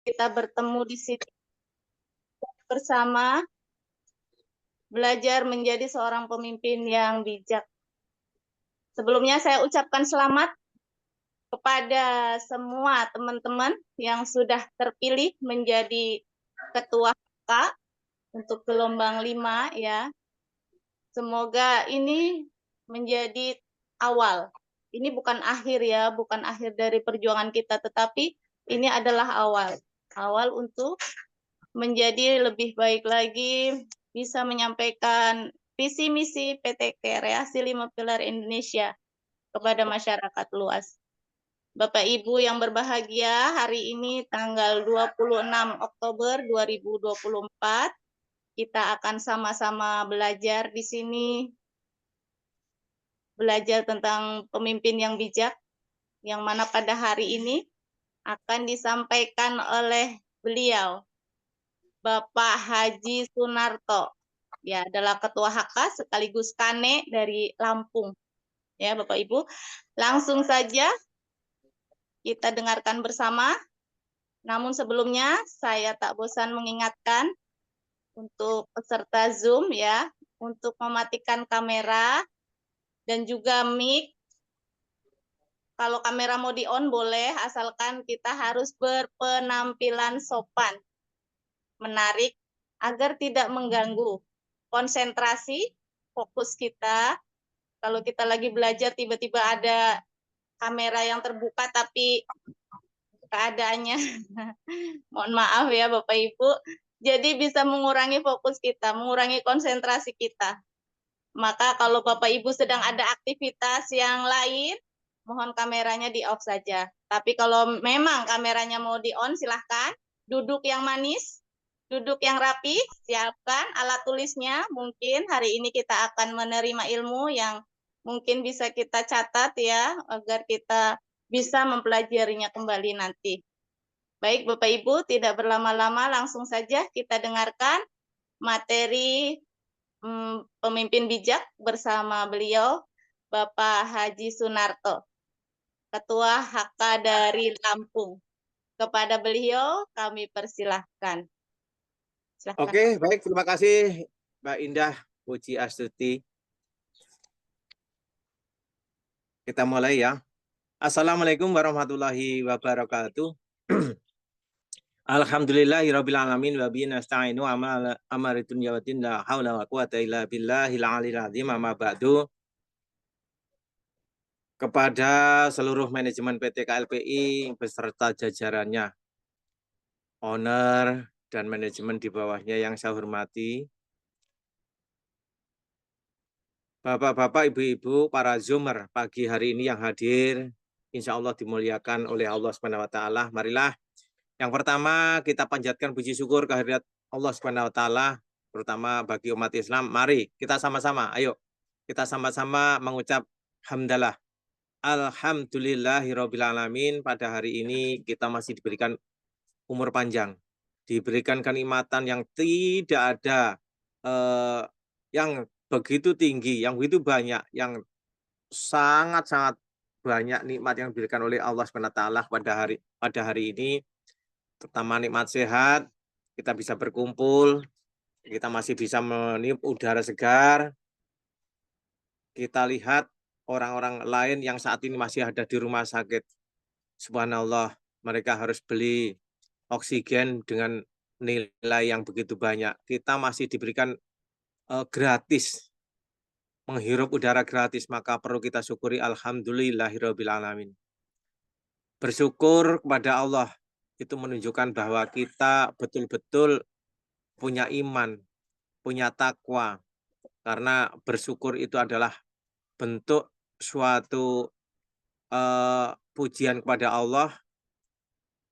kita bertemu di sini bersama belajar menjadi seorang pemimpin yang bijak. Sebelumnya saya ucapkan selamat kepada semua teman-teman yang sudah terpilih menjadi ketua HK untuk gelombang 5 ya. Semoga ini menjadi awal. Ini bukan akhir ya, bukan akhir dari perjuangan kita, tetapi ini adalah awal. Awal untuk menjadi lebih baik lagi, bisa menyampaikan visi misi PT Kreasi 5 Pilar Indonesia kepada masyarakat luas. Bapak Ibu yang berbahagia, hari ini tanggal 26 Oktober 2024, kita akan sama-sama belajar di sini, belajar tentang pemimpin yang bijak, yang mana pada hari ini akan disampaikan oleh beliau, Bapak Haji Sunarto, ya adalah Ketua HK sekaligus Kane dari Lampung. Ya, Bapak Ibu, langsung saja kita dengarkan bersama. Namun sebelumnya saya tak bosan mengingatkan untuk peserta Zoom ya, untuk mematikan kamera dan juga mic. Kalau kamera mau di-on boleh, asalkan kita harus berpenampilan sopan, menarik, agar tidak mengganggu konsentrasi, fokus kita. Kalau kita lagi belajar tiba-tiba ada kamera yang terbuka tapi keadaannya mohon maaf ya Bapak Ibu, jadi bisa mengurangi fokus kita, mengurangi konsentrasi kita. Maka kalau Bapak Ibu sedang ada aktivitas yang lain, mohon kameranya di-off saja. Tapi kalau memang kameranya mau di-on, silahkan. Duduk yang manis, duduk yang rapi, siapkan alat tulisnya. Mungkin hari ini kita akan menerima ilmu yang mungkin bisa kita catat ya, agar kita bisa mempelajarinya kembali nanti. Baik Bapak Ibu, tidak berlama-lama, langsung saja kita dengarkan materi pemimpin bijak bersama beliau, Bapak Haji Sunarto, Ketua HK dari Lampung. Kepada beliau kami persilahkan. Silahkan. Oke, baik. Terima kasih Mbak Indah Puji Astuti. Kita mulai ya. Assalamualaikum warahmatullahi wabarakatuh. Alhamdulillahirabbil alamin wa bihi nasta'inu amaritun yawatin la haula wa quwata illa billahil aliyil azim amma ba'du. Kepada seluruh manajemen PT KLPI beserta jajarannya, owner dan manajemen di bawahnya yang saya hormati, Bapak-bapak, ibu-ibu, para Zoomer pagi hari ini yang hadir, insya Allah dimuliakan oleh Allah SWT. Marilah yang pertama kita panjatkan puji syukur kehadirat Allah SWT, terutama bagi umat Islam. Mari kita sama-sama, ayo kita sama-sama mengucap hamdalah. Alhamdulillahirabbil alamin. Pada hari ini kita masih diberikan umur panjang, diberikan kenikmatan yang tidak ada, yang begitu tinggi, yang begitu banyak, yang sangat-sangat banyak nikmat yang diberikan oleh Allah SWT pada hari ini. Pertama, nikmat sehat, kita bisa berkumpul, kita masih bisa meniup udara segar. Kita lihat orang-orang lain yang saat ini masih ada di rumah sakit. Subhanallah, mereka harus beli oksigen dengan nilai yang begitu banyak. Kita masih diberikan gratis, menghirup udara gratis, maka perlu kita syukuri. Alhamdulillahirabbil alamin. Bersyukur kepada Allah itu menunjukkan bahwa kita betul-betul punya iman, punya takwa, karena bersyukur itu adalah bentuk suatu pujian kepada Allah.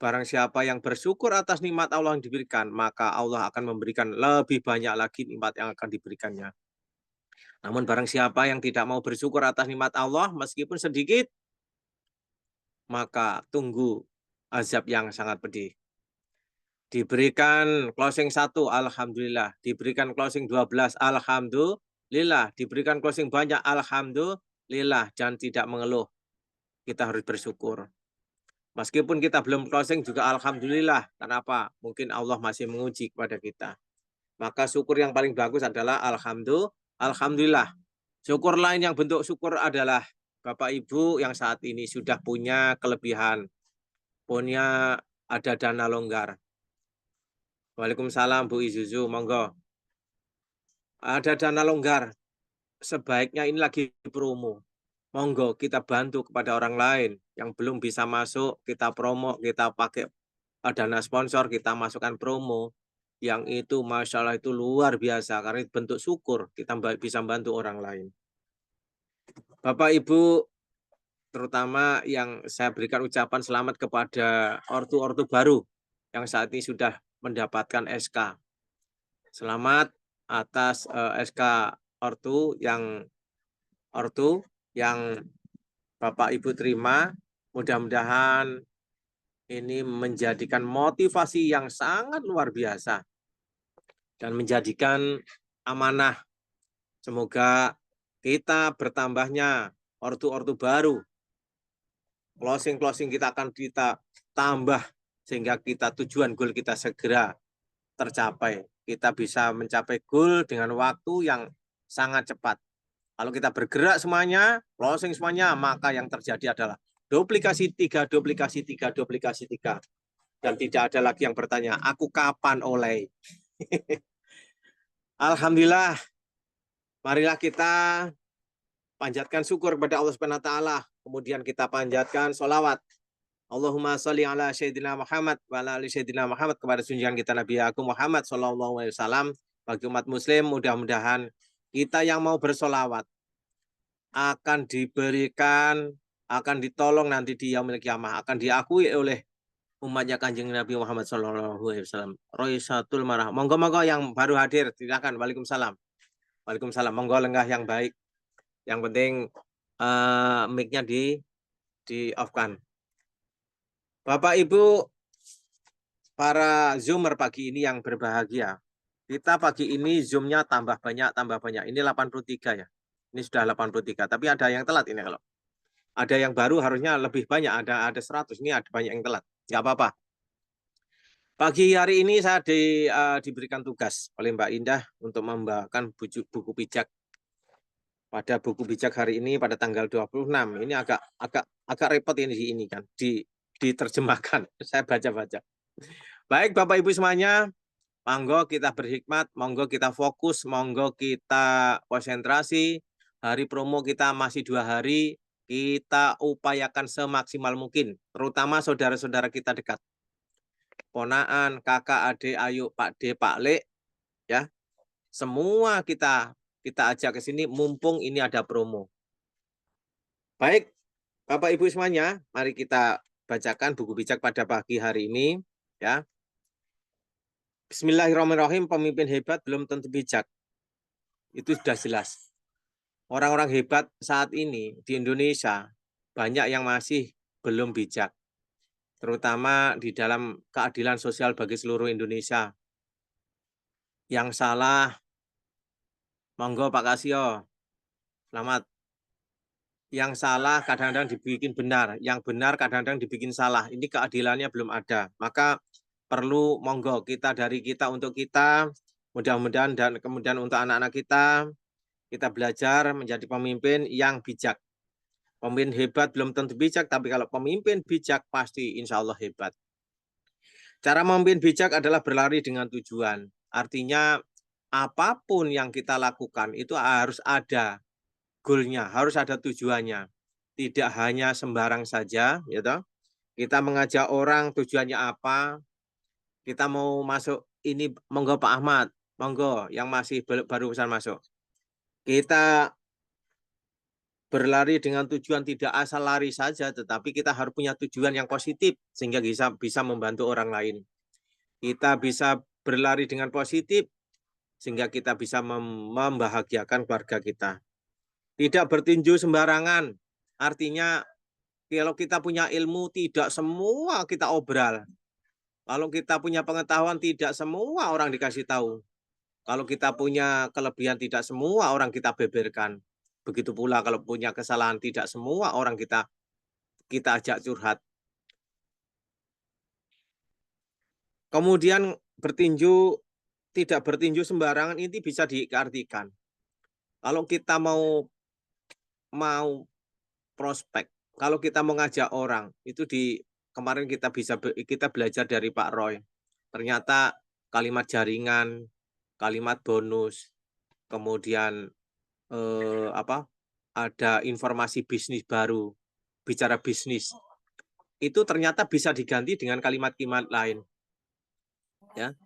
Barang siapa yang bersyukur atas nikmat Allah yang diberikan, maka Allah akan memberikan lebih banyak lagi nikmat yang akan diberikannya. Namun barang siapa yang tidak mau bersyukur atas nikmat Allah, meskipun sedikit, maka tunggu azab yang sangat pedih. Diberikan closing 1, alhamdulillah. Diberikan closing 12, alhamdulillah. Diberikan closing banyak, alhamdulillah. Dan tidak mengeluh. Kita harus bersyukur. Meskipun kita belum closing juga alhamdulillah. Kenapa? Mungkin Allah masih menguji kepada kita. Maka syukur yang paling bagus adalah alhamdulillah. Syukur lain yang bentuk syukur adalah Bapak Ibu yang saat ini sudah punya kelebihan, punya ada dana longgar. Waalaikumsalam Bu Izuzu, monggo. Ada dana longgar, sebaiknya ini lagi promo. Monggo kita bantu kepada orang lain yang belum bisa masuk, kita promo, kita pakai dana sponsor, kita masukkan promo. Yang itu Masya Allah itu luar biasa, karena itu bentuk syukur, kita bisa bantu orang lain. Bapak Ibu, terutama yang saya berikan ucapan selamat kepada ortu-ortu baru yang saat ini sudah mendapatkan SK. Selamat atas SK ortu yang Bapak Ibu terima. Mudah-mudahan ini menjadikan motivasi yang sangat luar biasa dan menjadikan amanah. Semoga kita bertambahnya ortu-ortu baru. Closing kita akan kita tambah sehingga kita tujuan goal kita segera tercapai. Kita bisa mencapai goal dengan waktu yang sangat cepat. Kalau kita bergerak semuanya, closing semuanya, maka yang terjadi adalah duplikasi 3. Dan tidak ada lagi yang bertanya, aku kapan oleh? Alhamdulillah, marilah kita panjatkan syukur kepada Allah Subhanahu wa taala. Kemudian kita panjatkan sholawat. Allahumma sholli ala Sayyidina Muhammad wa ala ali Sayyidina Muhammad kepada junjungan kita Nabi Agung Muhammad sallallahu alaihi wasallam. Bagi umat muslim, mudah-mudahan kita yang mau bersolawat akan diberikan, akan ditolong nanti di yaumil kiamah, akan diakui oleh umatnya Kanjeng Nabi Muhammad sallallahu alaihi wasallam. Roisatul marah. Monggo-monggo yang baru hadir, silakan. Waalaikumsalam. Waalaikumsalam. Monggo lenggah yang baik. Yang penting mic-nya di off-kan. Bapak Ibu para Zoomer pagi ini yang berbahagia. Kita pagi ini Zoom-nya tambah banyak. Ini 83 ya. Ini sudah 83, tapi ada yang telat ini kalau. Ada yang baru harusnya lebih banyak, ada 100, ini ada banyak yang telat. Nggak apa-apa. Pagi hari ini saya diberikan tugas oleh Mbak Indah untuk membawakan buku bijak. Pada buku bijak hari ini pada tanggal 26. Ini agak repot ini kan diterjemahkan. Saya baca-baca. Baik Bapak Ibu semuanya, monggo kita berhikmat, monggo kita fokus, monggo kita konsentrasi. Hari promo kita masih 2 hari, kita upayakan semaksimal mungkin, terutama saudara-saudara kita dekat. Ponaan, kakak, adik, ayu, Pak D, Pak Le, ya. Semua kita ajak ke sini mumpung ini ada promo. Baik, Bapak Ibu semuanya, mari kita bacakan buku bijak pada pagi hari ini, ya. Bismillahirrahmanirrahim, pemimpin hebat belum tentu bijak. Itu sudah jelas. Orang-orang hebat saat ini di Indonesia banyak yang masih belum bijak. Terutama di dalam keadilan sosial bagi seluruh Indonesia. Yang salah, monggo Pak Kasio, selamat. Yang salah kadang-kadang dibikin benar, yang benar kadang-kadang dibikin salah. Ini keadilannya belum ada. Maka perlu monggo kita dari kita untuk kita, mudah-mudahan dan kemudian untuk anak-anak kita belajar menjadi pemimpin yang bijak. Pemimpin hebat belum tentu bijak, tapi kalau pemimpin bijak pasti insya Allah hebat. Cara memimpin bijak adalah berlari dengan tujuan. Artinya apapun yang kita lakukan itu harus ada goalnya, harus ada tujuannya. Tidak hanya sembarang saja, ya toh. Kita mengajak orang tujuannya apa? Kita mau masuk ini, monggo Pak Ahmad, monggo yang masih baru pesan masuk. Kita berlari dengan tujuan tidak asal lari saja, tetapi kita harus punya tujuan yang positif sehingga bisa membantu orang lain. Kita bisa berlari dengan positif sehingga kita bisa membahagiakan keluarga kita. Tidak bertinju sembarangan, artinya kalau kita punya ilmu tidak semua kita obral. Kalau kita punya pengetahuan tidak semua orang dikasih tahu. Kalau kita punya kelebihan tidak semua orang kita beberkan. Begitu pula kalau punya kesalahan tidak semua orang kita ajak curhat. Kemudian bertinju, tidak bertinju sembarangan ini bisa diartikan. Kalau kita mau prospek, kalau kita mau ngajak orang, itu kemarin kita belajar dari Pak Roy. Ternyata kalimat jaringan, kalimat bonus, kemudian ada informasi bisnis baru, bicara bisnis. Itu ternyata bisa diganti dengan kalimat-kalimat lain. Ya.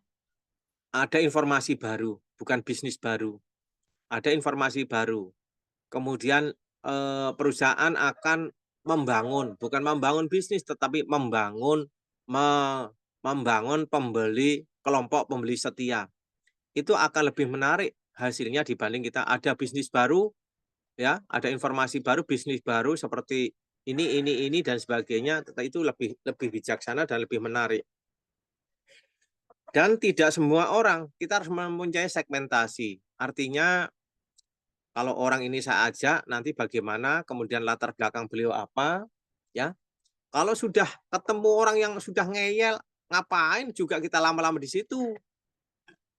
Ada informasi baru, bukan bisnis baru. Ada informasi baru. Kemudian perusahaan akan membangun, bukan membangun bisnis, tetapi membangun pembeli, kelompok pembeli setia. Itu akan lebih menarik hasilnya dibanding kita ada bisnis baru, ya, ada informasi baru, bisnis baru seperti ini dan sebagainya. Itu lebih bijaksana dan lebih menarik. Dan tidak semua orang, kita harus mempunyai segmentasi. Artinya kalau orang ini saya ajak, nanti bagaimana, kemudian latar belakang beliau apa, ya. Kalau sudah ketemu orang yang sudah ngeyel, ngapain juga kita lama-lama di situ?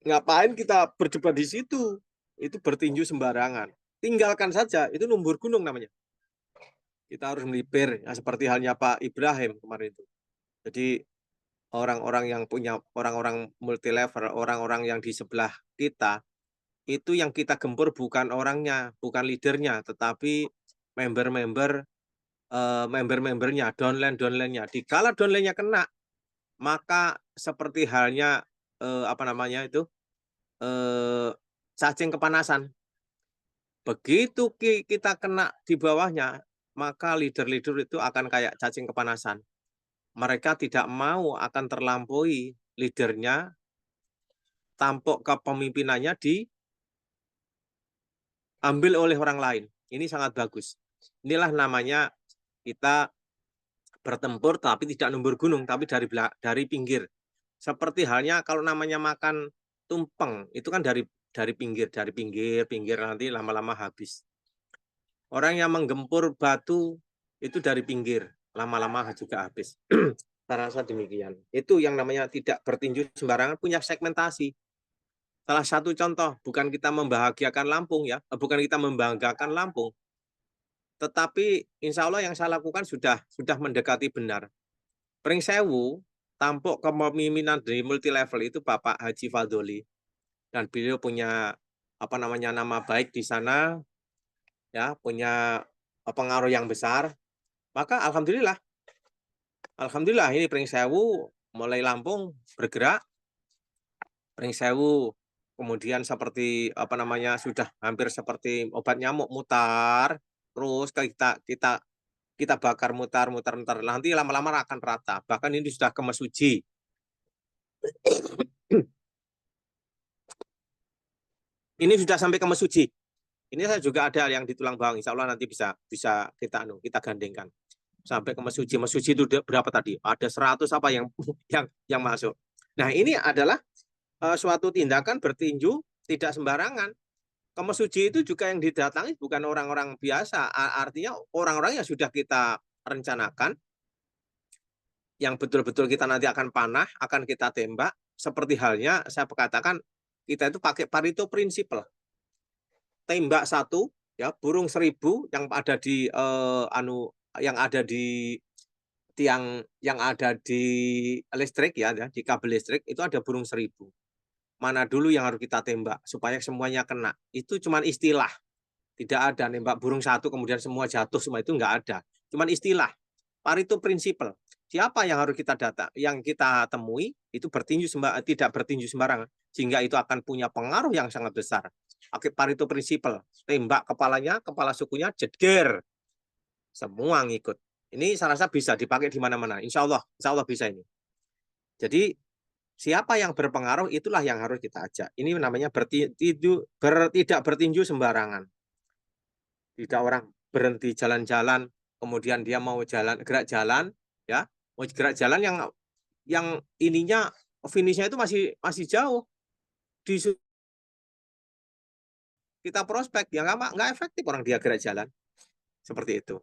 Ngapain kita berdebat di situ? Itu bertinju sembarangan. Tinggalkan saja, itu lumbur gunung namanya. Kita harus melipir, ya, seperti halnya Pak Ibrahim kemarin itu. Jadi orang-orang yang punya, orang-orang multi level, orang-orang yang di sebelah kita, itu yang kita gempur bukan orangnya, bukan leadernya, tetapi member-membernya, downline-nya. Dikala downline-nya kena, maka seperti halnya cacing kepanasan. Begitu kita kena di bawahnya, maka leader-leader itu akan kayak cacing kepanasan. Mereka tidak mau akan terlampaui leadernya, tampuk kepemimpinannya diambil oleh orang lain. Ini sangat bagus. Inilah namanya kita bertempur tapi tidak numbur gunung, tapi dari pinggir. Seperti halnya kalau namanya makan tumpeng, itu kan dari pinggir nanti lama-lama habis. Orang yang menggempur batu itu dari pinggir, lama-lama juga habis. Saya rasa demikian. Itu yang namanya tidak bertinju sembarangan, punya segmentasi. Salah satu contoh, bukan kita membahagiakan Lampung ya, bukan kita membanggakan Lampung, tetapi insya Allah yang saya lakukan sudah mendekati benar. Pring Sewu, tampuk kepemimpinan di multi level itu Bapak Haji Fadoli, dan beliau punya nama baik di sana, ya, punya pengaruh yang besar. Maka alhamdulillah ini Pring Sewu mulai Lampung bergerak. Pring Sewu kemudian seperti sudah hampir seperti obat nyamuk, mutar terus kita bakar, mutar nanti lama-lama akan rata. Bahkan ini sudah ke Mesuji. Ini sudah sampai ke Mesuji. Ini saya juga ada yang di Tulang Bawang, insya Allah nanti bisa kita gandengkan sampai ke Mesuji. Mesuji itu berapa tadi? Ada 100 apa yang masuk. Nah, ini adalah suatu tindakan bertinju tidak sembarangan. Ke Mesuji itu juga yang didatangi bukan orang-orang biasa, artinya orang-orang yang sudah kita rencanakan, yang betul-betul kita nanti akan panah, akan kita tembak, seperti halnya saya katakan, kita itu pakai Pareto Principle. Tembak 1, ya, burung 1000 yang ada di tiang yang ada di listrik, ya, di kabel listrik itu ada burung 1000. Mana dulu yang harus kita tembak supaya semuanya kena. Itu cuma istilah. Tidak ada nembak burung 1 kemudian semua jatuh, semua itu enggak ada. Cuma istilah. Pareto Principle. Siapa yang harus kita yang kita temui itu tidak bertinju sembarangan, sehingga itu akan punya pengaruh yang sangat besar. Pakai Pareto Principle, tembak kepalanya, kepala sukunya, jedger, semua ngikut. Ini saya rasa bisa dipakai di mana-mana. Insya Allah bisa ini. Jadi siapa yang berpengaruh itulah yang harus kita ajak. Ini namanya tidak bertinju sembarangan. Tidak orang berhenti jalan-jalan, kemudian dia mau gerak jalan, ya, mau gerak jalan yang ininya finishnya itu masih jauh. Kita prospek, ya nggak efektif orang dia gerak jalan seperti itu.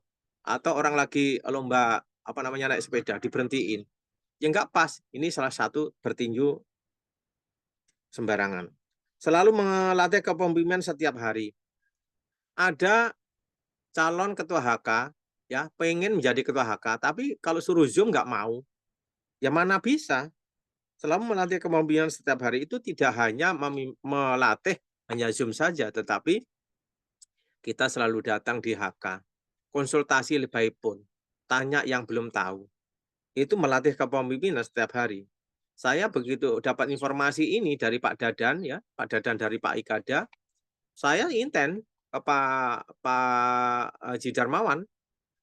Atau orang lagi lomba naik sepeda, diberhentiin, ya nggak pas. Ini salah satu bertinju sembarangan. Selalu melatih kepemimpinan setiap hari. Ada calon ketua HK, ya pengen menjadi ketua HK, tapi kalau suruh Zoom nggak mau. Ya mana bisa. Selalu melatih kepemimpinan setiap hari itu tidak hanya melatih hanya Zoom saja, tetapi kita selalu datang di HK, konsultasi lebih pun, tanya yang belum tahu. Itu melatih kepemimpinan setiap hari. Saya begitu dapat informasi ini dari Pak Dadan, ya, Pak Dadan dari Pak Ikada, saya inten ke Pak Haji Darmawan,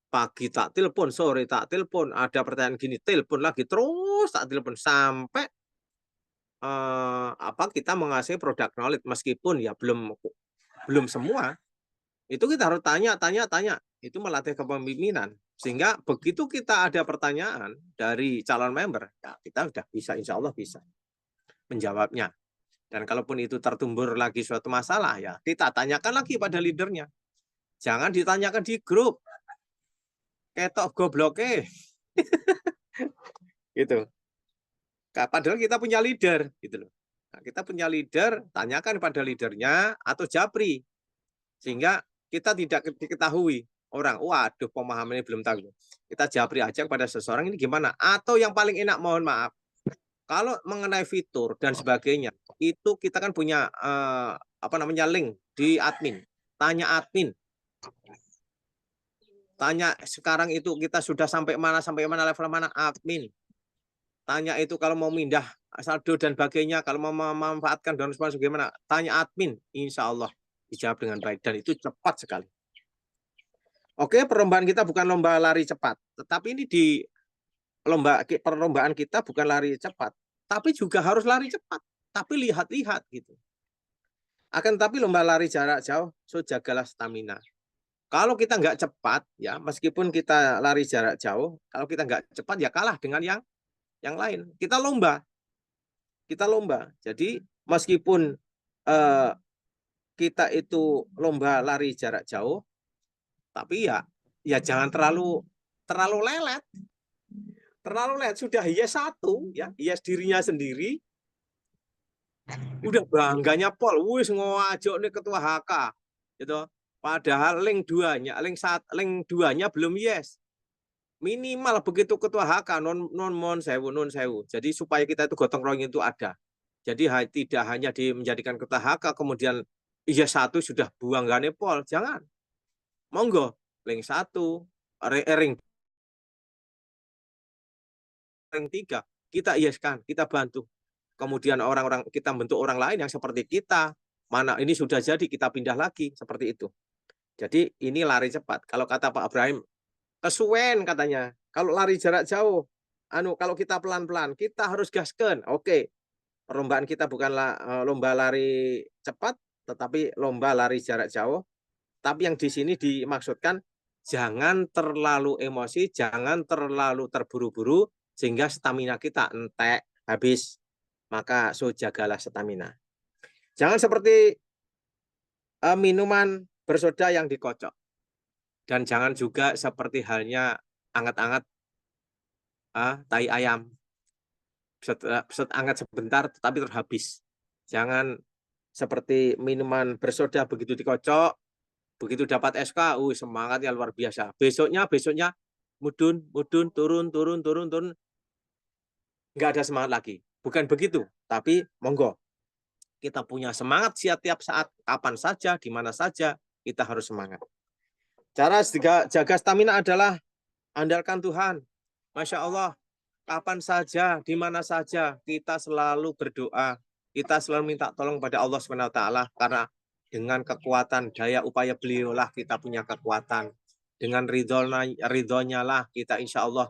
pagi tak telepon, sore tak telepon, ada pertanyaan gini, telepon lagi, terus tak telepon sampai kita menguasai produk knowledge, meskipun ya belum semua. Itu kita harus tanya. Itu melatih kepemimpinan. Sehingga begitu kita ada pertanyaan dari calon member, ya kita sudah bisa, insya Allah bisa menjawabnya. Dan kalaupun itu tertumbur lagi suatu masalah, ya kita tanyakan lagi pada leadernya. Jangan ditanyakan di grup. Ketok gobloknya. Gitu. Padahal kita punya leader. Gitu loh. Nah, kita punya leader, tanyakan pada leadernya atau japri. Sehingga kita tidak diketahui orang, waduh pemahamannya belum tahu. Kita japri aja kepada seseorang, ini gimana? Atau yang paling enak, mohon maaf, kalau mengenai fitur dan sebagainya, itu kita kan punya link di admin. Tanya admin. Tanya sekarang itu kita sudah sampai mana level mana admin. Tanya itu kalau mau mindah saldo dan sebagainya, kalau mau memanfaatkan dan sebagainya gimana? Tanya admin, insya Allah dijawab dengan baik dan itu cepat sekali. Oke, perlombaan kita bukan lomba lari cepat, tetapi ini di perlombaan kita bukan lari cepat, tapi juga harus lari cepat, tapi lihat-lihat gitu. Akan tetapi lomba lari jarak jauh, so jagalah stamina. Kalau kita nggak cepat, ya meskipun kita lari jarak jauh, kalau kita nggak cepat ya kalah dengan yang lain. Kita lomba. Jadi meskipun kita itu lomba lari jarak jauh, tapi ya jangan terlalu lelet. Terlalu lelet sudah hias satu, ya hias dirinya sendiri. Udah bangganya pol, wis ngoajo nih ketua HK, gitu. Padahal link duanya belum yes. Minimal begitu ketua HK non sewu. Jadi supaya kita itu gotong royong itu ada. Jadi tidak hanya menjadikan ketua HK kemudian iya satu sudah buang gane pol, jangan. Monggo link 1, ring 3 kita iaskan, kita bantu. Kemudian orang-orang kita bentuk orang lain yang seperti kita. Mana ini sudah jadi kita pindah lagi seperti itu. Jadi ini lari cepat. Kalau kata Pak Ibrahim, kesuwen katanya. Kalau lari jarak jauh, kalau kita pelan-pelan, kita harus gaskan. Oke, perlombaan kita bukanlah lomba lari cepat, tetapi lomba lari jarak jauh. Tapi yang di sini dimaksudkan jangan terlalu emosi, jangan terlalu terburu-buru sehingga stamina kita entek habis. Maka jagalah stamina. Jangan seperti minuman bersoda yang dikocok. Dan jangan juga seperti halnya anget-anget tai ayam. Anget sebentar tetapi terhabis. Jangan seperti minuman bersoda begitu dikocok, begitu dapat SK, semangatnya luar biasa. Besoknya mudun, turun. Nggak ada semangat lagi. Bukan begitu, tapi monggo. Kita punya semangat setiap saat, kapan saja, di mana saja, kita harus semangat. Cara jaga stamina adalah andalkan Tuhan. Masya Allah, kapan saja, di mana saja, kita selalu berdoa. Kita selalu minta tolong pada Allah SWT, karena dengan kekuatan daya upaya beliaulah kita punya kekuatan. Dengan ridhonya lah kita insya Allah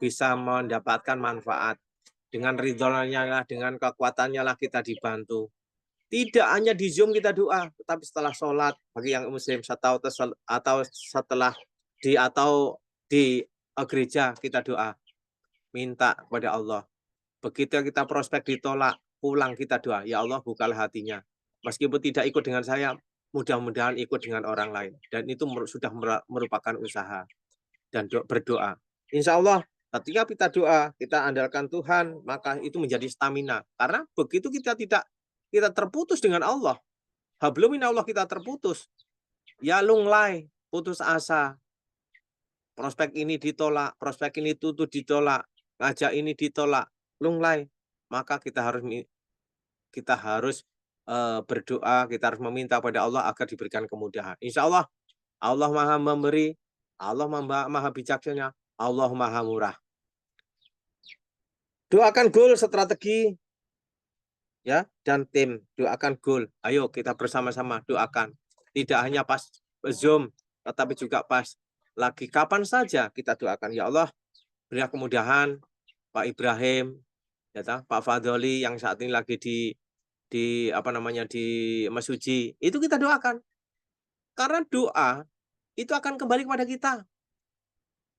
bisa mendapatkan manfaat. Dengan ridhonya lah, dengan kekuatannya lah kita dibantu. Tidak hanya di Zoom kita doa, tetapi setelah sholat bagi yang muslim atau setelah di gereja kita doa, minta kepada Allah. Begitu kita prospek ditolak, pulang kita doa, ya Allah bukalah hatinya. Meskipun tidak ikut dengan saya, mudah-mudahan ikut dengan orang lain. Dan itu sudah merupakan usaha dan berdoa. Insya Allah Ketika kita doa, kita andalkan Tuhan, maka itu menjadi stamina. Karena begitu kita terputus dengan Allah, hablum minallah kita terputus, ya lunglai, putus asa, prospek ini ditolak, prospek ini tutup ditolak, ngajak ini ditolak, lunglai, maka kita harus berdoa, kita harus meminta pada Allah agar diberikan kemudahan. Insya Allah, Allah Maha Memberi, Allah Maha Bijaksana, Allah Maha Murah. Doakan goal strategi ya dan tim, doakan goal. Ayo kita bersama-sama doakan. Tidak hanya pas Zoom, tetapi juga pas lagi kapan saja kita doakan. Ya Allah, berilah kemudahan Pak Ibrahim, ya Pak Fadoli yang saat ini lagi di apa namanya di Mesuji. Itu kita doakan. Karena doa itu akan kembali kepada kita.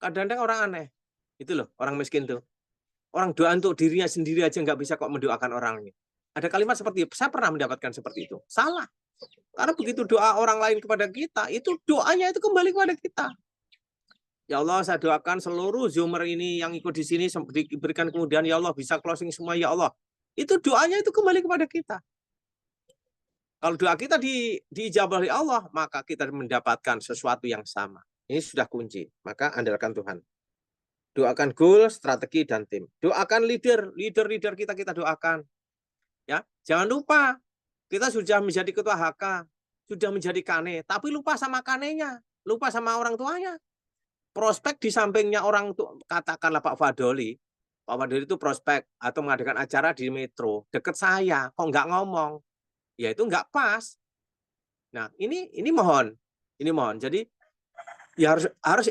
Kadang-kadang orang aneh. Itu loh, orang miskin tuh. Orang doa untuk dirinya sendiri aja nggak bisa kok mendoakan orang lain. Ada kalimat seperti itu. Saya pernah mendapatkan seperti itu. Salah. Karena begitu doa orang lain kepada kita, itu doanya itu kembali kepada kita. Ya Allah, saya doakan seluruh Zoomer ini yang ikut di sini diberikan kemudian ya Allah bisa closing semua ya Allah. Itu doanya itu kembali kepada kita. Kalau doa kita diijabah oleh Allah, maka kita mendapatkan sesuatu yang sama. Ini sudah kunci. Maka andalkan Tuhan. Doakan goal, strategi, dan tim. Doakan leader kita doakan. Ya, jangan lupa kita sudah menjadi ketua HK, sudah menjadi kane, tapi lupa sama kanenya, lupa sama orang tuanya. Prospek di sampingnya orang tua, katakanlah Pak Fadoli itu prospek atau mengadakan acara di Metro, deket saya, kok nggak ngomong, ya itu nggak pas. Nah, ini mohon. Jadi ya harus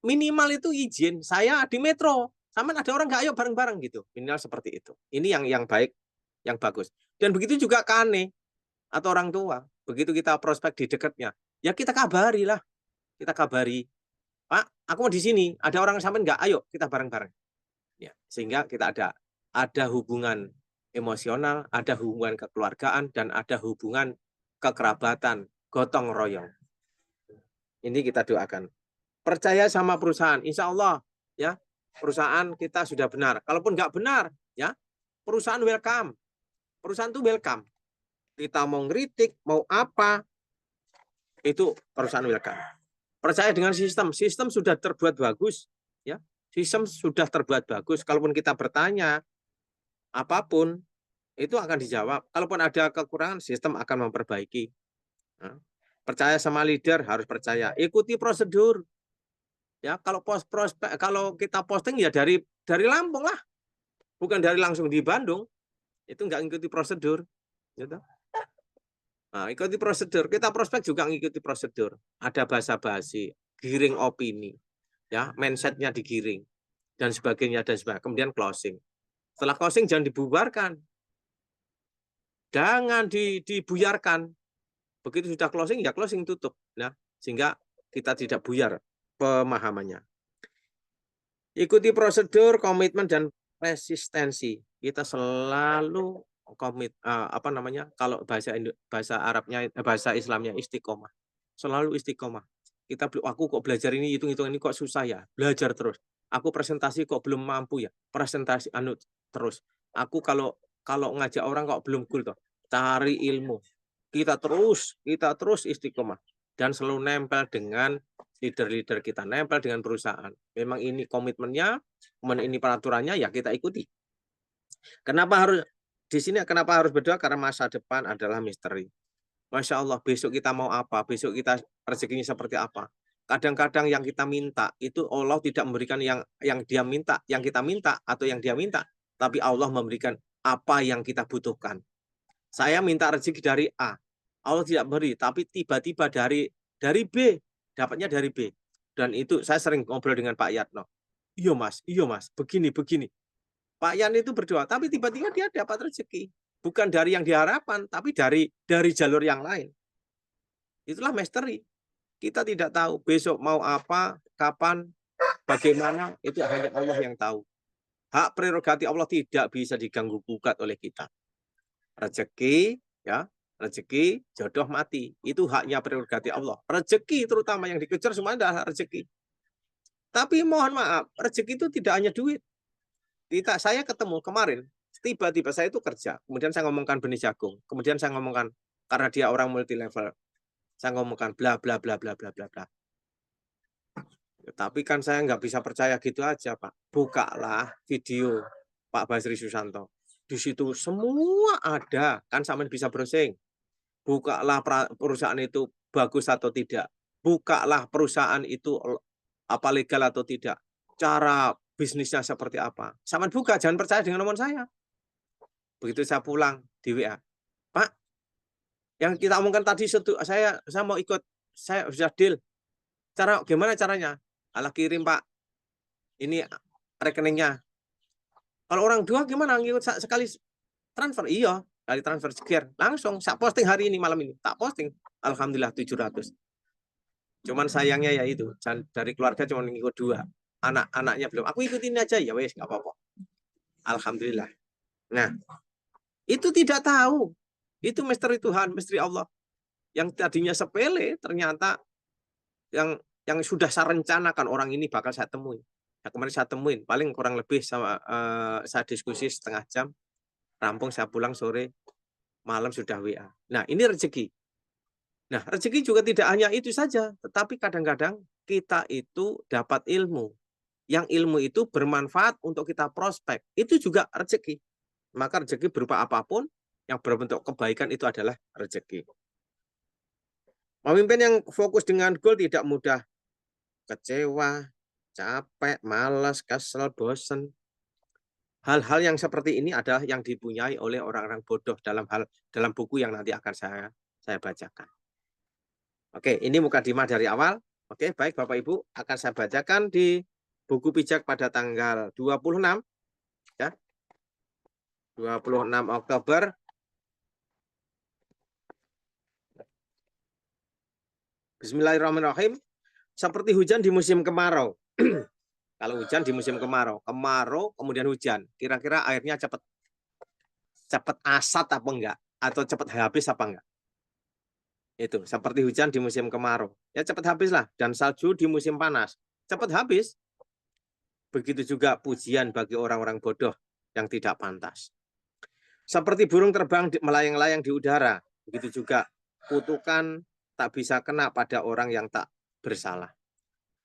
minimal itu izin saya di Metro sama ada orang nggak ayo bareng-bareng gitu, minimal seperti itu. Ini yang baik, yang bagus. Dan begitu juga kane atau orang tua, begitu kita prospek di dekatnya, ya kita kabari lah, Pak, aku mau di sini, ada orang sampai nggak, ayo kita bareng-bareng. Ya, sehingga kita ada hubungan emosional, ada hubungan kekeluargaan, dan ada hubungan kekerabatan, gotong royong. Ini kita doakan. Percaya sama perusahaan, insya Allah ya perusahaan kita sudah benar. Kalaupun nggak benar, ya perusahaan welcome. Perusahaan itu welcome. Kita mau ngeritik, mau apa, itu perusahaan welcome. Percaya dengan sistem sudah terbuat bagus, ya. Sistem sudah terbuat bagus. Kalaupun kita bertanya apapun, itu akan dijawab. Kalaupun ada kekurangan, sistem akan memperbaiki. Nah, percaya sama leader, harus percaya. Ikuti prosedur. Ya, kalau kita posting ya dari Lampung lah, bukan dari langsung di Bandung, itu nggak ngikuti prosedur, gitu. Nah, ikuti prosedur. Kita prospek juga ngikuti prosedur. Ada basa-basi, giring opini, ya, mindsetnya digiring dan sebagainya. Kemudian closing. Setelah closing jangan dibubarkan, jangan dibuyarkan. Begitu sudah closing ya closing tutup. Nah, sehingga kita tidak buyar pemahamannya. Ikuti prosedur, komitmen, dan resistensi. Kita selalu komit, kalau bahasa Arabnya, bahasa Islamnya istiqomah. Selalu istiqomah. Aku kok belajar ini, hitung ini kok susah ya. Belajar terus. Aku presentasi kok belum mampu ya. Presentasi terus. Aku kalau ngajak orang kok belum cool toh. Cari ilmu. Kita terus istiqomah. Dan selalu nempel dengan leader kita, nempel dengan perusahaan. Memang ini komitmennya, ini peraturannya, ya kita ikuti. Kenapa harus berdoa? Karena masa depan adalah misteri. Masya Allah, besok kita mau apa? Besok kita rezekinya seperti apa? Kadang-kadang yang kita minta, itu Allah tidak memberikan yang dia minta, yang kita minta, atau yang dia minta. Tapi Allah memberikan apa yang kita butuhkan. Saya minta rezeki dari A. Allah tidak beri, tapi tiba-tiba dari B, dapatnya dari B. Dan itu saya sering ngobrol dengan Pak Yatno. Iya mas, begini. Pak Yan itu berdoa, tapi tiba-tiba dia dapat rezeki. Bukan dari yang diharapkan, tapi dari jalur yang lain. Itulah misteri. Kita tidak tahu besok mau apa, kapan, bagaimana, itu hanya Allah yang tahu. Hak prerogatif Allah tidak bisa diganggu gugat oleh kita. Rezeki, ya, rezeki, jodoh mati. Itu haknya prerogatif Allah. Rezeki terutama yang dikejar semuanya adalah rezeki. Tapi mohon maaf, rezeki itu tidak hanya duit. Saya ketemu kemarin, tiba-tiba saya itu kerja, kemudian saya ngomongkan benih jagung, kemudian saya ngomongkan karena dia orang multi level, saya ngomongkan bla bla bla bla bla bla bla. Tapi kan saya nggak bisa percaya gitu aja, Pak. Bukalah video Pak Basri Susanto. Di situ semua ada, kan sama bisa browsing. Bukalah perusahaan itu bagus atau tidak. Bukalah perusahaan itu apa legal atau tidak. Cara bisnisnya seperti apa. Sama buka, jangan percaya dengan omongan saya. Begitu saya pulang di WA, Pak, yang kita omongkan tadi saya mau ikut, saya sudah deal. Gimana caranya? Alah kirim Pak, ini rekeningnya. Kalau orang dua gimana? Ngikut sekali transfer? Iya, kali transfer sekian. Langsung, saya posting hari ini, malam ini. Tak posting. Alhamdulillah 700. Cuman sayangnya ya itu, dari keluarga cuma ngikut 2. Anak-anaknya belum. Aku ikutin aja, ya wes, nggak apa-apa. Alhamdulillah. Nah, itu tidak tahu. Itu misteri Tuhan, misteri Allah. Yang tadinya sepele, ternyata yang sudah saya rencanakan orang ini bakal saya temuin. Nah, kemarin saya temuin, paling kurang lebih sama saya diskusi setengah jam, rampung saya pulang sore, malam sudah WA. Nah, ini rezeki. Nah, rezeki juga tidak hanya itu saja, tetapi kadang-kadang kita itu dapat ilmu. Yang ilmu itu bermanfaat untuk kita prospek. Itu juga rezeki. Maka rezeki berupa apapun yang berbentuk kebaikan itu adalah rezeki. Pemimpin yang fokus dengan goal tidak mudah kecewa, capek, malas, kesel, bosan. Hal-hal yang seperti ini adalah yang dipunyai oleh orang-orang bodoh dalam buku yang nanti akan saya bacakan. Oke, ini mukadimah dari awal. Oke, baik Bapak Ibu, akan saya bacakan di buku pijak pada tanggal 26 ya. 26 Oktober. Bismillahirrahmanirrahim. Seperti hujan di musim kemarau. Kalau hujan di musim kemarau, kemudian hujan, kira-kira airnya cepat asat apa enggak? Atau cepat habis apa enggak? Itu seperti hujan di musim kemarau, ya cepat habis lah. Dan salju di musim panas, cepat habis. Begitu juga pujian bagi orang-orang bodoh yang tidak pantas. Seperti burung terbang melayang-layang di udara, begitu juga kutukan tak bisa kena pada orang yang tak bersalah.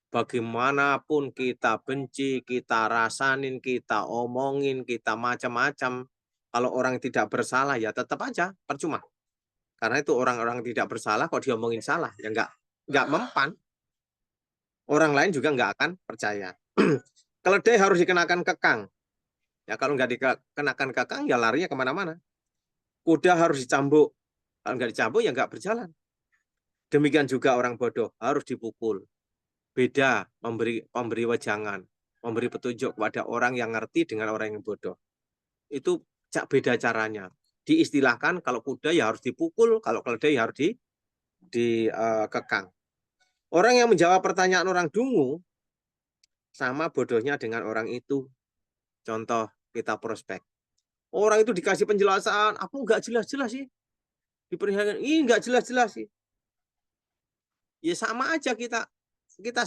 Bagaimanapun kita benci, kita rasanin, kita omongin, kita macam-macam, kalau orang tidak bersalah ya tetap aja percuma. Karena itu orang-orang tidak bersalah kok diomongin salah, ya nggak mempan. Orang lain juga nggak akan percaya. Keledai harus dikenakan kekang. Ya kalau nggak dikenakan kekang ya larinya kemana-mana. Kuda harus dicambuk. Kalau nggak dicambuk ya nggak berjalan. Demikian juga orang bodoh harus dipukul. Beda memberi wejangan, memberi petunjuk kepada orang yang ngerti dengan orang yang bodoh. Itu beda caranya. Diistilahkan kalau kuda ya harus dipukul, kalau keledai ya harus dikekang. Orang yang menjawab pertanyaan orang dungu sama bodohnya dengan orang itu. Contoh kita prospek. Orang itu dikasih penjelasan, aku nggak jelas-jelas sih. Diperlihatkan, ini nggak jelas-jelas sih. Ya sama aja kita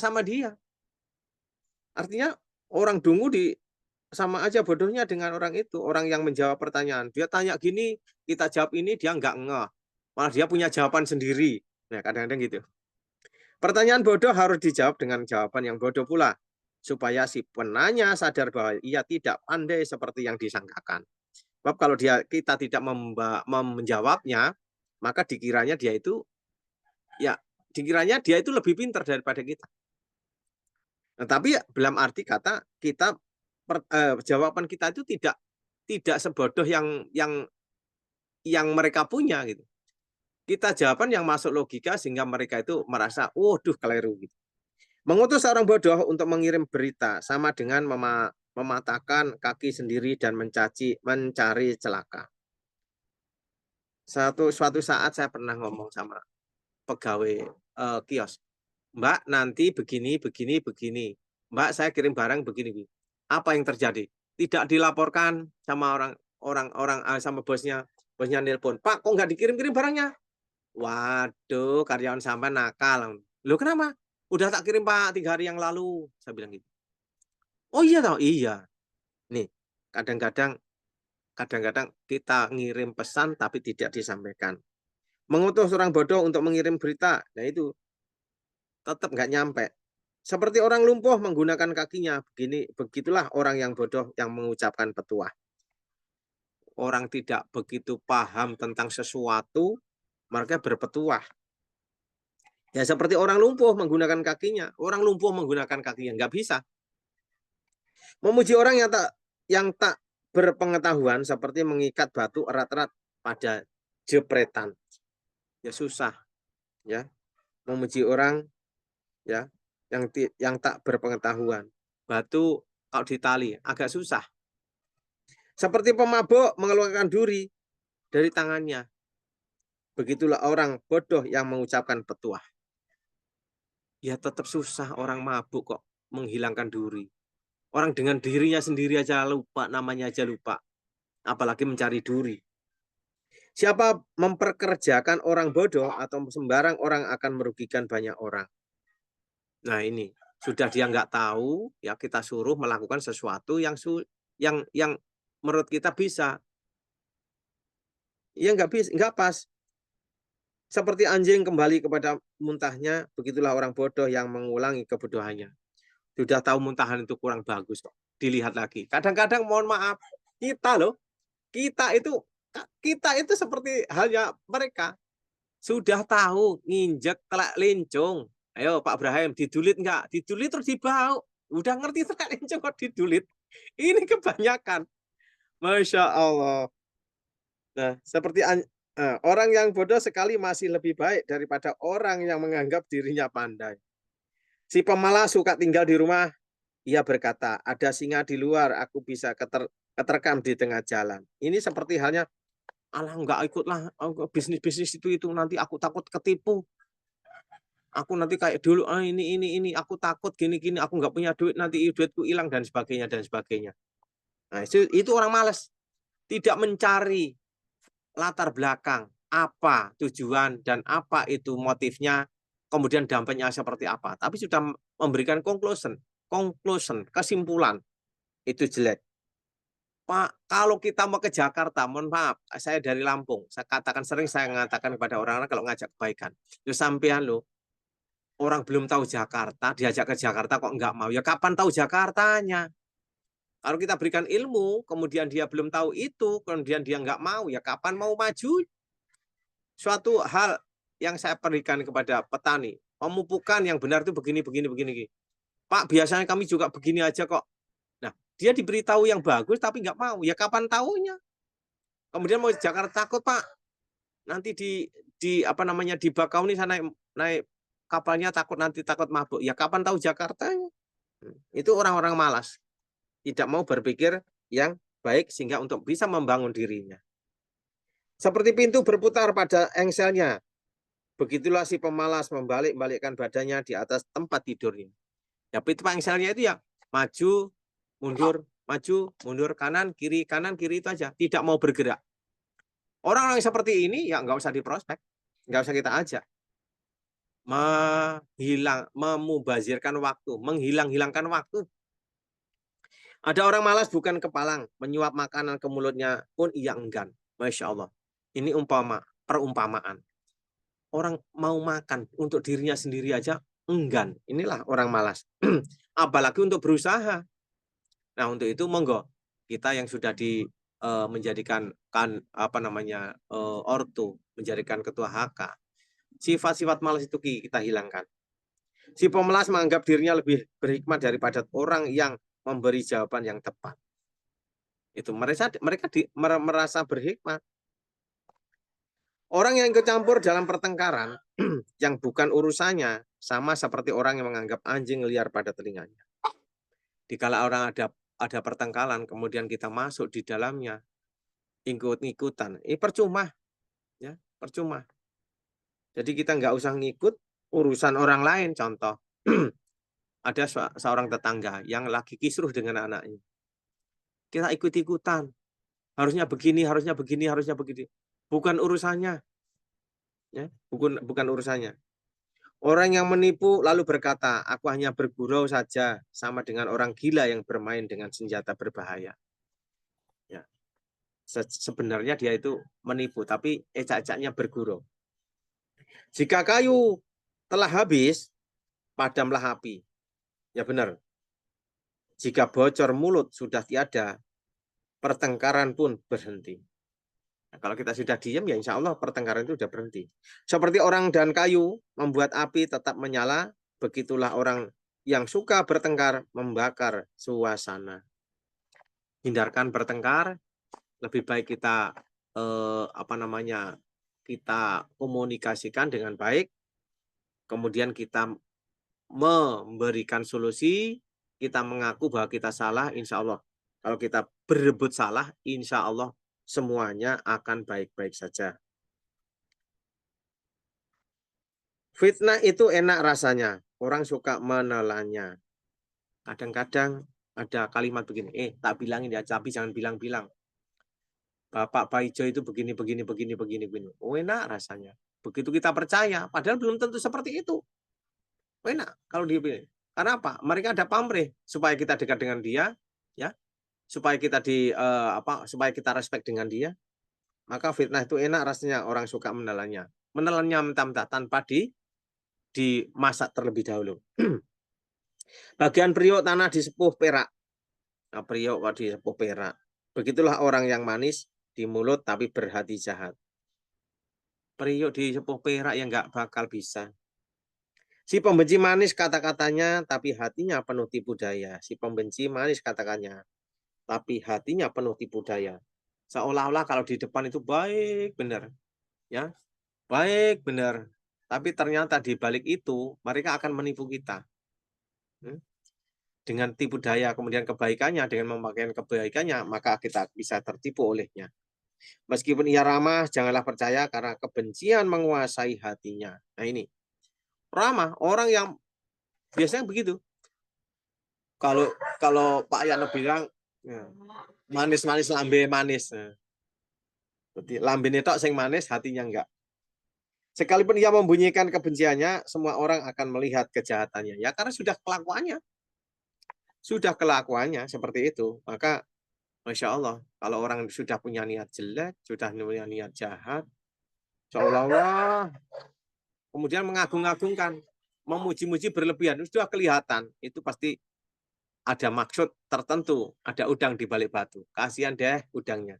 sama dia. Artinya orang dungu sama aja bodohnya dengan orang itu. Orang yang menjawab pertanyaan. Dia tanya gini, kita jawab ini, dia nggak ngeh. Malah dia punya jawaban sendiri. Nah, kadang-kadang gitu. Pertanyaan bodoh harus dijawab dengan jawaban yang bodoh pula. Supaya si penanya sadar bahwa ia tidak pandai seperti yang disangkakan. Sebab kalau kita tidak menjawabnya, maka dikiranya dia itu lebih pintar daripada kita. Nah, tapi dalam arti kata kita jawaban kita itu tidak sebodoh yang mereka punya gitu. Kita jawaban yang masuk logika sehingga mereka itu merasa, waduh keliru gitu. Mengutus seorang bodoh untuk mengirim berita sama dengan mematahkan kaki sendiri dan mencari celaka. Suatu saat saya pernah ngomong sama pegawai kios, Mbak nanti begini. Mbak saya kirim barang begini. Apa yang terjadi? Tidak dilaporkan sama orang sama bosnya nelpon. Pak kok nggak dikirim barangnya? Waduh karyawan sampai nakal. Loh kenapa? Udah tak kirim Pak 3 hari yang lalu. Saya bilang gitu. Oh iya toh? Iya. Nih, kadang-kadang kita ngirim pesan tapi tidak disampaikan. Mengutus orang bodoh untuk mengirim berita, nah itu tetap nggak nyampe. Seperti orang lumpuh menggunakan kakinya, begitulah orang yang bodoh yang mengucapkan petuah. Orang tidak begitu paham tentang sesuatu, mereka berpetuah. Ya seperti orang lumpuh menggunakan kakinya, orang lumpuh menggunakan kakinya nggak bisa. Memuji orang yang tak berpengetahuan seperti mengikat batu erat-erat pada jepretan. Ya susah, ya. Memuji orang ya yang tak berpengetahuan. Batu kalau ditali agak susah. Seperti pemabuk mengeluarkan duri dari tangannya. Begitulah orang bodoh yang mengucapkan petuah. Ya tetap susah orang mabuk kok menghilangkan duri. Orang dengan dirinya sendiri aja lupa, namanya aja lupa. Apalagi mencari duri. Siapa memperkerjakan orang bodoh atau sembarang orang akan merugikan banyak orang. Nah ini sudah dia nggak tahu, ya kita suruh melakukan sesuatu yang menurut kita bisa, ya nggak bisa, nggak pas. Seperti anjing kembali kepada muntahnya, begitulah orang bodoh yang mengulangi kebodohannya. Sudah tahu muntahan itu kurang bagus kok, dilihat lagi. Kadang-kadang mohon maaf, kita itu seperti halnya mereka. Sudah tahu nginjek telak lencung. Ayo Pak Ibrahim, didulit nggak? Didulit terus dibau. Udah ngerti telak lencung kok didulit. Ini kebanyakan. Masya Allah. Nah, seperti orang yang bodoh sekali masih lebih baik daripada orang yang menganggap dirinya pandai. Si pemalas suka tinggal di rumah. Ia berkata, ada singa di luar, aku bisa keterkam di tengah jalan. Ini seperti halnya, alah nggak ikutlah bisnis-bisnis itu nanti aku takut ketipu. Aku nanti kayak dulu, ini, aku takut gini-gini, aku nggak punya duit, nanti duitku hilang dan sebagainya dan sebagainya. Nah, itu orang malas, tidak mencari latar belakang apa tujuan dan apa itu motifnya, kemudian dampaknya seperti apa. Tapi sudah memberikan conclusion, kesimpulan itu jelek. Pak, kalau kita mau ke Jakarta, mohon maaf, saya dari Lampung. Saya mengatakan kepada orang-orang kalau ngajak kebaikan. Yo sampean lo, orang belum tahu Jakarta, diajak ke Jakarta kok nggak mau. Ya kapan tahu Jakartanya? Kalau kita berikan ilmu, kemudian dia belum tahu itu, kemudian dia nggak mau, ya kapan mau maju? Suatu hal yang saya berikan kepada petani, pemupukan yang benar itu begini. Pak, biasanya kami juga begini aja kok. Nah, dia diberitahu yang bagus tapi nggak mau. Ya kapan tahunya? Kemudian mau Jakarta, takut Pak. Nanti di Bakauni sana naik kapalnya takut mabuk. Ya kapan tahu Jakarta? Itu orang-orang malas. Tidak mau berpikir yang baik sehingga untuk bisa membangun dirinya. Seperti pintu berputar pada engselnya. Begitulah si pemalas membalik-balikkan badannya di atas tempat tidurnya. Ya pintu engselnya itu ya maju, mundur, kanan, kiri itu aja. Tidak mau bergerak. Orang-orang seperti ini ya nggak usah diprospek. Nggak usah kita ajak. Memubazirkan waktu, menghilang-hilangkan waktu. Ada orang malas bukan kepalang, menyuap makanan ke mulutnya pun ia enggan. Masya Allah. Ini perumpamaan. Orang mau makan untuk dirinya sendiri aja enggan. Inilah orang malas. Apalagi untuk berusaha. Nah, untuk itu monggo kita yang sudah menjadikan ortu, menjadikan ketua HK. Sifat-sifat malas itu kita hilangkan. Si pemalas menganggap dirinya lebih berhikmat daripada orang yang memberi jawaban yang tepat. Itu mereka merasa berhikmat. Orang yang ikut campur dalam pertengkaran yang bukan urusannya sama seperti orang yang menganggap anjing liar pada telinganya. Dikala orang ada pertengkaran, kemudian kita masuk di dalamnya, ikut-ikutan, percuma, ya percuma. Jadi kita nggak usah ngikut urusan orang lain. Contoh, ada seorang tetangga yang lagi kisruh dengan anaknya. Kita ikut-ikutan, harusnya begini. Bukan urusannya, ya bukan urusannya. Orang yang menipu lalu berkata, aku hanya bergurau saja, sama dengan orang gila yang bermain dengan senjata berbahaya. Ya. Sebenarnya dia itu menipu, tapi ecak-ecaknya bergurau. Jika kayu telah habis, padamlah api. Ya benar. Jika bocor mulut sudah tiada, pertengkaran pun berhenti. Nah, kalau kita sudah diam, ya insya Allah pertengkaran itu sudah berhenti. Seperti orang dan kayu membuat api tetap menyala, begitulah orang yang suka bertengkar membakar suasana. Hindarkan bertengkar, lebih baik kita kita komunikasikan dengan baik, kemudian kita memberikan solusi, kita mengaku bahwa kita salah, insya Allah. Kalau kita berebut salah, insya Allah semuanya akan baik-baik saja. Fitnah itu enak rasanya, orang suka menelannya. Kadang-kadang ada kalimat begini, tak bilangin ya, tapi jangan bilang-bilang. Bapak Paijo itu begini. Oh, enak rasanya. Begitu kita percaya, padahal belum tentu seperti itu. Enak kalau dipilih. Karena apa? Mereka ada pamrih supaya kita dekat dengan dia, ya, supaya kita supaya kita respect dengan dia. Maka fitnah itu enak rasanya, orang suka menelannya. Menelannya mentah-mentah tanpa dimasak terlebih dahulu. Bagian priok tanah disepuh perak. Nah, priok kok disepuh perak. Begitulah orang yang manis di mulut tapi berhati jahat. Priok disepuh perak yang nggak bakal bisa. Si pembenci manis kata-katanya, tapi hatinya penuh tipu daya. Si pembenci manis kata-katanya, tapi hatinya penuh tipu daya. Seolah-olah kalau di depan itu baik benar, ya, baik benar. Tapi ternyata di balik itu mereka akan menipu kita. Dengan tipu daya, kemudian kebaikannya, dengan memakaikan kebaikannya, maka kita bisa tertipu olehnya. Meskipun ia ramah, janganlah percaya karena kebencian menguasai hatinya. Nah ini, ramah, orang yang biasanya begitu. Kalau Pak Yano bilang, ya, manis-manis lambe manis. Lambe netok sing manis, hatinya enggak. Sekalipun ia membunyikan kebenciannya, semua orang akan melihat kejahatannya. Ya karena sudah kelakuannya seperti itu. Maka Masya Allah, kalau orang sudah punya niat jelek, sudah punya niat jahat, seolah-olah kemudian mengagung-agungkan, memuji-muji berlebihan, sudah kelihatan. Itu pasti ada maksud tertentu, ada udang di balik batu. Kasihan deh udangnya.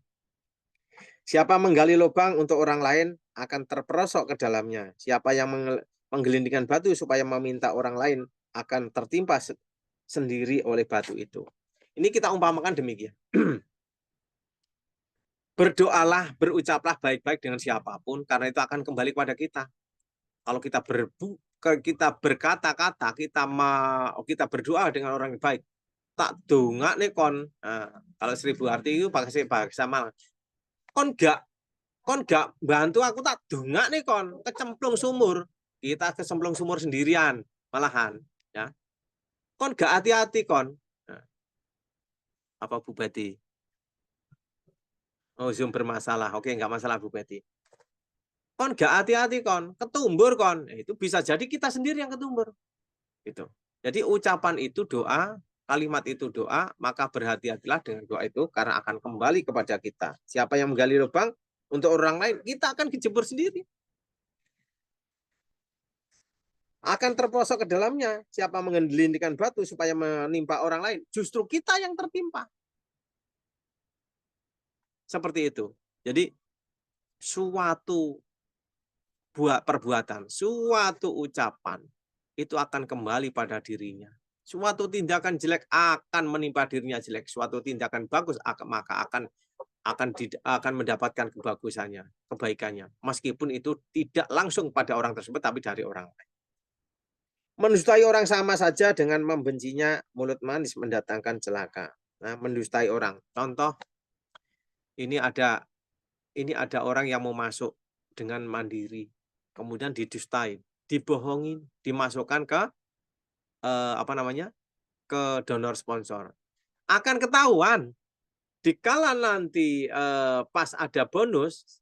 Siapa menggali lubang untuk orang lain akan terperosok ke dalamnya. Siapa yang menggelindingkan batu supaya meminta orang lain akan tertimpa sendiri oleh batu itu. Ini kita umpamakan demikian. Berdoalah, berucaplah baik-baik dengan siapapun, karena itu akan kembali kepada kita. Kalau kita berkata-kata, kita berdoa dengan orang yang baik, tak dongak nih kon. Nah, kalau 1000 arti itu pakai bahasa Malang. Kon gak bantu aku, tak dongak nih kon, kecemplung sumur. Kita kecemplung sumur sendirian, malahan. Ya. Kon gak hati-hati kon. Nah, apa Bu Betty? Oh, Zoom bermasalah. Oke, nggak masalah Bu Betty. Kon gak hati-hati kon, ketumbur kon. Itu bisa jadi kita sendiri yang ketumbur. Gitu. Jadi ucapan itu doa, kalimat itu doa, maka berhati-hatilah dengan doa itu karena akan kembali kepada kita. Siapa yang menggali lubang untuk orang lain, kita akan kejebur sendiri. Akan terperosok ke dalamnya. Siapa menggelindingkan batu supaya menimpa orang lain, justru kita yang tertimpa. Seperti itu. Jadi suatu perbuatan, suatu ucapan itu akan kembali pada dirinya. Suatu tindakan jelek akan menimpa dirinya jelek. Suatu tindakan bagus maka akan mendapatkan kebagusannya, kebaikannya. Meskipun itu tidak langsung pada orang tersebut, tapi dari orang lain. Mendustai orang sama saja dengan membencinya, mulut manis mendatangkan celaka. Nah, mendustai orang. Contoh, ini ada orang yang mau masuk dengan mandiri, kemudian didustai, dibohongin, dimasukkan ke ke donor sponsor. Akan ketahuan dikala nanti pas ada bonus,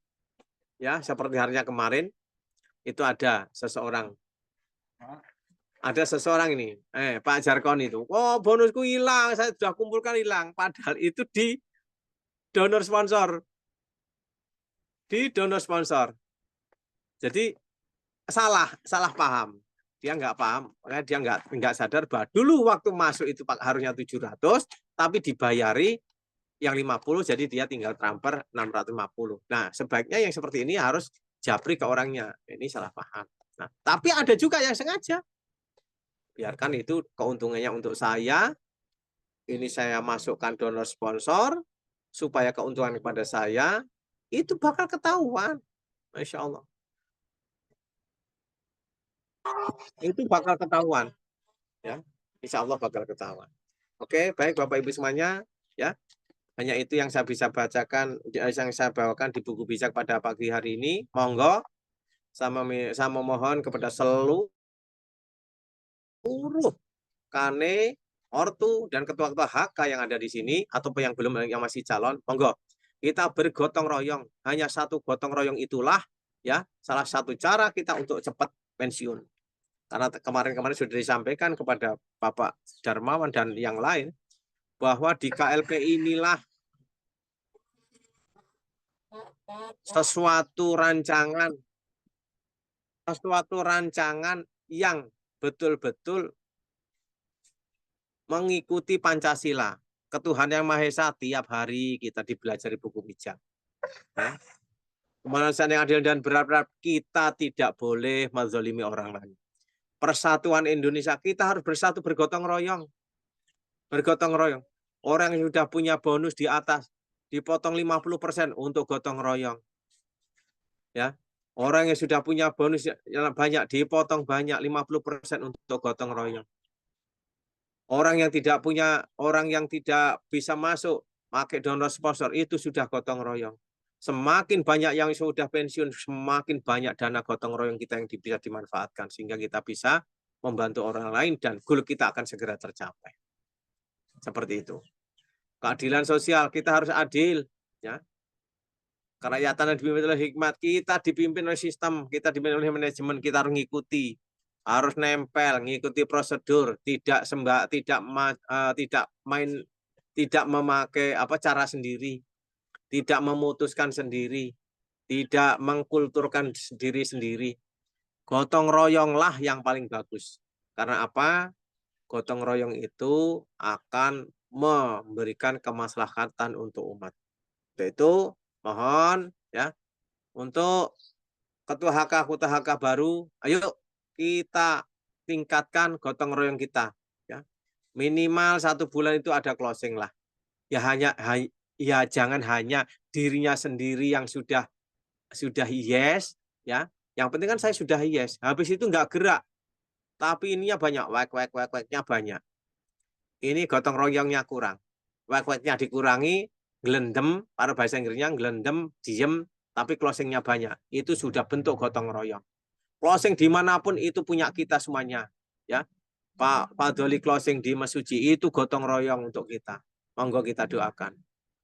ya seperti harinya kemarin itu ada seseorang Ada seseorang ini, Pak Jarkon itu, oh bonusku hilang, saya sudah kumpulkan hilang. Padahal itu di donor sponsor. Di donor sponsor. Jadi salah paham. Dia nggak paham, makanya dia nggak sadar bahwa dulu waktu masuk itu harusnya 700, tapi dibayari yang 50, jadi dia tinggal transfer 650. Nah, sebaiknya yang seperti ini harus japri ke orangnya. Ini salah paham. Nah, tapi ada juga yang sengaja. Biarkan itu keuntungannya untuk saya. Ini saya masukkan donor sponsor supaya keuntungan kepada saya itu bakal ketahuan. Masya Allah. Itu bakal ketahuan. Ya, Insya Allah bakal ketahuan. Oke, baik Bapak Ibu semuanya. Ya, hanya itu yang saya bisa bacakan, yang saya bawakan di buku bijak pada pagi hari ini. Monggo, saya memohon kepada seluruh kane, ortu, dan ketua-ketua HK yang ada di sini, ataupun yang belum, yang masih calon, monggo. Kita bergotong royong. Hanya satu gotong royong itulah ya salah satu cara kita untuk cepat pensiun. Karena kemarin-kemarin sudah disampaikan kepada Bapak Darmawan dan yang lain, bahwa di KLP inilah sesuatu rancangan yang betul-betul mengikuti Pancasila. Ketuhanan yang Maha Esa tiap hari kita dipelajari buku bijak. Ya. Kemanusiaan yang adil dan beradab, kita tidak boleh menzalimi orang lain. Persatuan Indonesia, kita harus bersatu, bergotong royong. Bergotong royong. Orang yang sudah punya bonus di atas, dipotong 50% untuk gotong royong. Ya. Orang yang sudah punya bonus yang banyak, dipotong banyak, 50% untuk gotong royong. Orang yang tidak bisa masuk, pakai donor sponsor, itu sudah gotong royong. Semakin banyak yang sudah pensiun, semakin banyak dana gotong royong kita yang bisa dimanfaatkan, sehingga kita bisa membantu orang lain dan goal kita akan segera tercapai. Seperti itu. Keadilan sosial, kita harus adil. Ya. Kerakyatan yang dipimpin oleh hikmat, kita dipimpin oleh sistem, kita dipimpin oleh manajemen, kita harus ngikuti. Harus nempel, ngikuti prosedur, tidak memakai cara sendiri, tidak memutuskan sendiri, tidak mengkulturkan diri sendiri. Gotong royonglah yang paling bagus. Karena apa? Gotong royong itu akan memberikan kemaslahatan untuk umat. Itu mohon ya untuk ketua HK baru, ayo kita tingkatkan gotong royong kita. Ya. Minimal 1 bulan itu ada closing lah. Ya jangan hanya dirinya sendiri yang sudah yes, ya. Yang penting kan saya sudah yes. Habis itu nggak gerak. Tapi ininya banyak, wek-weknya banyak. Ini gotong royongnya kurang. Wek-weknya dikurangi, gelendem, para bahasa Inggrisnya gelendem, diem, tapi closingnya banyak. Itu sudah bentuk gotong royong. Closing dimanapun itu punya kita semuanya. Ya, Pak Doli closing di Mesuji itu gotong royong untuk kita. Monggo kita doakan.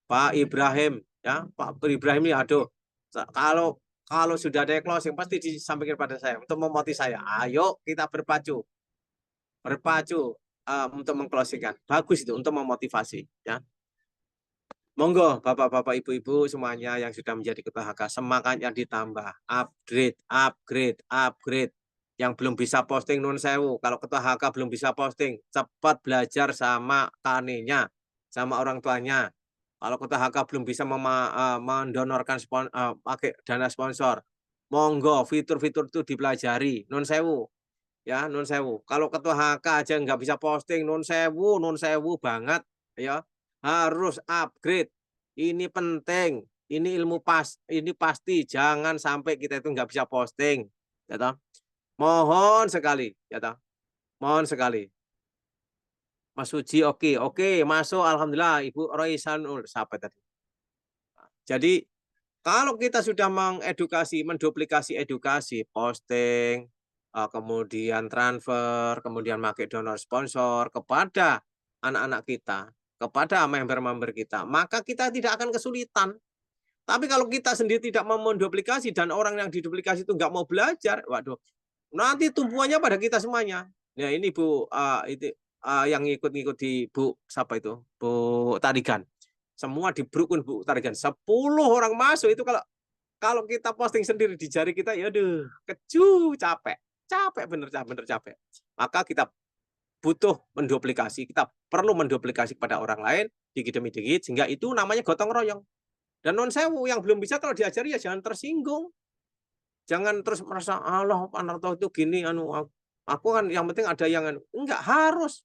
Pak Ibrahim, ya Pak Ibrahim ini aduh, kalau sudah ada closing pasti disampaikan pada saya untuk memotivasi saya. Ayo kita berpacu untuk mengclosingkan. Bagus itu untuk memotivasi. Ya. Monggo Bapak-bapak, Ibu-ibu semuanya yang sudah menjadi ketua HK, semangatnya ditambah, upgrade. Yang belum bisa posting nun sewu, kalau ketua HK belum bisa posting, cepat belajar sama kanenya, sama orang tuanya. Kalau ketua HK belum bisa mendonorkan pakai dana sponsor, monggo fitur-fitur itu dipelajari, nun sewu. Ya, nun sewu. Kalau ketua HK aja nggak bisa posting, nun sewu banget, ya. Harus upgrade. Ini penting. Ini ini pasti. Jangan sampai kita itu nggak bisa posting. Ya toh? Mohon sekali. Ya toh? Mohon sekali. Mas Suji, oke. Masuk, alhamdulillah. Ibu Roisanul, siapa tadi? Jadi, kalau kita sudah menduplikasi edukasi, posting, kemudian transfer, kemudian pakai donor sponsor kepada anak-anak kita, kepada member-member kita, maka kita tidak akan kesulitan. Tapi kalau kita sendiri tidak mau menduplikasi dan orang yang diduplikasi itu nggak mau belajar, waduh, nanti tumpuannya pada kita semuanya. Nah ini Bu, itu yang ngikut-ngikut di Bu siapa itu? Bu Tarigan. Semua dibrukun Bu Tarigan. 10 orang masuk itu kalau kalau kita posting sendiri di jari kita, ya aduh, capek. Capek bener capek. Maka kita butuh menduplikasi, kita perlu menduplikasi kepada orang lain dikit demi dikit sehingga itu namanya gotong royong. Dan non sewu yang belum bisa kalau diajari ya jangan tersinggung. Jangan terus merasa Allah Panarto itu gini aku kan yang penting ada yang enggak harus.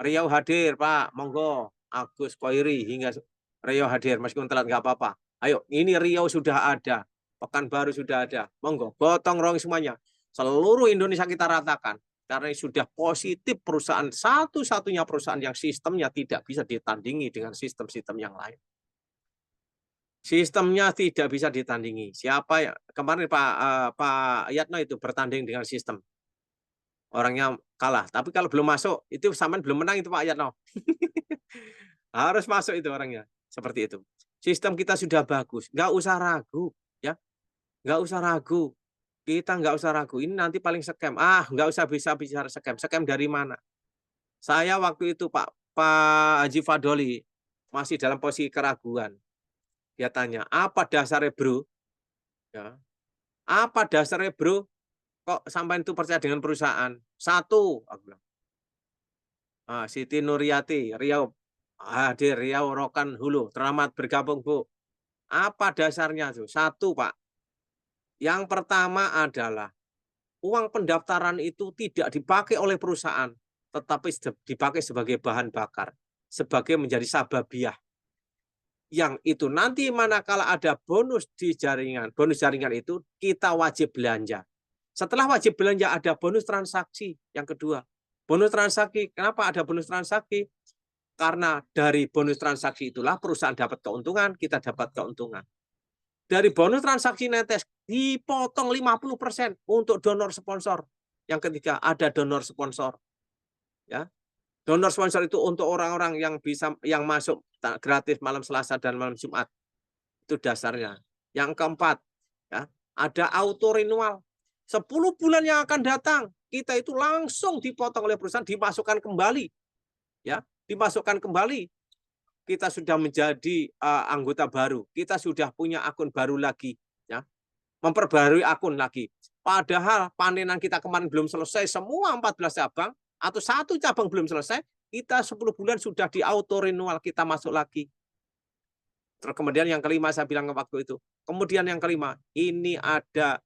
Riau hadir, Pak. Monggo. Agus Koiri hingga Riau hadir meskipun telat enggak apa-apa. Ayo, ini Riau sudah ada. Pekanbaru sudah ada. Monggo, gotong royong semuanya. Seluruh Indonesia kita ratakan. Karena sudah positif perusahaan satu-satunya perusahaan yang sistemnya tidak bisa ditandingi dengan sistem-sistem yang lain. Sistemnya tidak bisa ditandingi. Siapa ya kemarin Pak Yatno itu bertanding dengan sistem. Orangnya kalah. Tapi kalau belum masuk, itu sampean belum menang itu Pak Yatno. Harus masuk itu orangnya. Seperti itu. Sistem kita sudah bagus. Nggak usah ragu. Ya, nggak usah ragu. Kita nggak usah ragu. Ini nanti paling scam. Nggak usah bisa bicara scam. Scam dari mana? Saya waktu itu Pak Haji Fadoli masih dalam posisi keraguan. Dia tanya, apa dasarnya bro? Ya. Apa dasarnya bro? Kok sampai itu percaya dengan perusahaan? Satu, aku bilang. Siti Nuryati, Riau hadir, Riau Rokan Hulu, selamat bergabung Bu. Apa dasarnya tuh? Satu Pak. Yang pertama adalah uang pendaftaran itu tidak dipakai oleh perusahaan, tetapi dipakai sebagai bahan bakar, sebagai menjadi sababiah. Yang itu nanti manakala ada bonus di jaringan, bonus jaringan itu kita wajib belanja. Setelah wajib belanja ada bonus transaksi yang kedua. Bonus transaksi, kenapa ada bonus transaksi? Karena dari bonus transaksi itulah perusahaan dapat keuntungan, kita dapat keuntungan. Dari bonus transaksi netes dipotong 50% untuk donor sponsor. Yang ketiga ada donor sponsor. Ya. Donor sponsor itu untuk orang-orang yang bisa yang masuk gratis malam Selasa dan malam Jumat. Itu dasarnya. Yang keempat, ya, ada auto renewal. 10 bulan yang akan datang, kita itu langsung dipotong oleh perusahaan, dimasukkan kembali. Ya, dimasukkan kembali. Kita sudah menjadi anggota baru. Kita sudah punya akun baru lagi, ya. Memperbarui akun lagi. Padahal panenan kita kemarin belum selesai, semua 14 cabang atau satu cabang belum selesai, kita 10 bulan sudah di auto renewal, kita masuk lagi. Terus kemudian yang kelima saya bilang waktu itu. Kemudian yang kelima, ini ada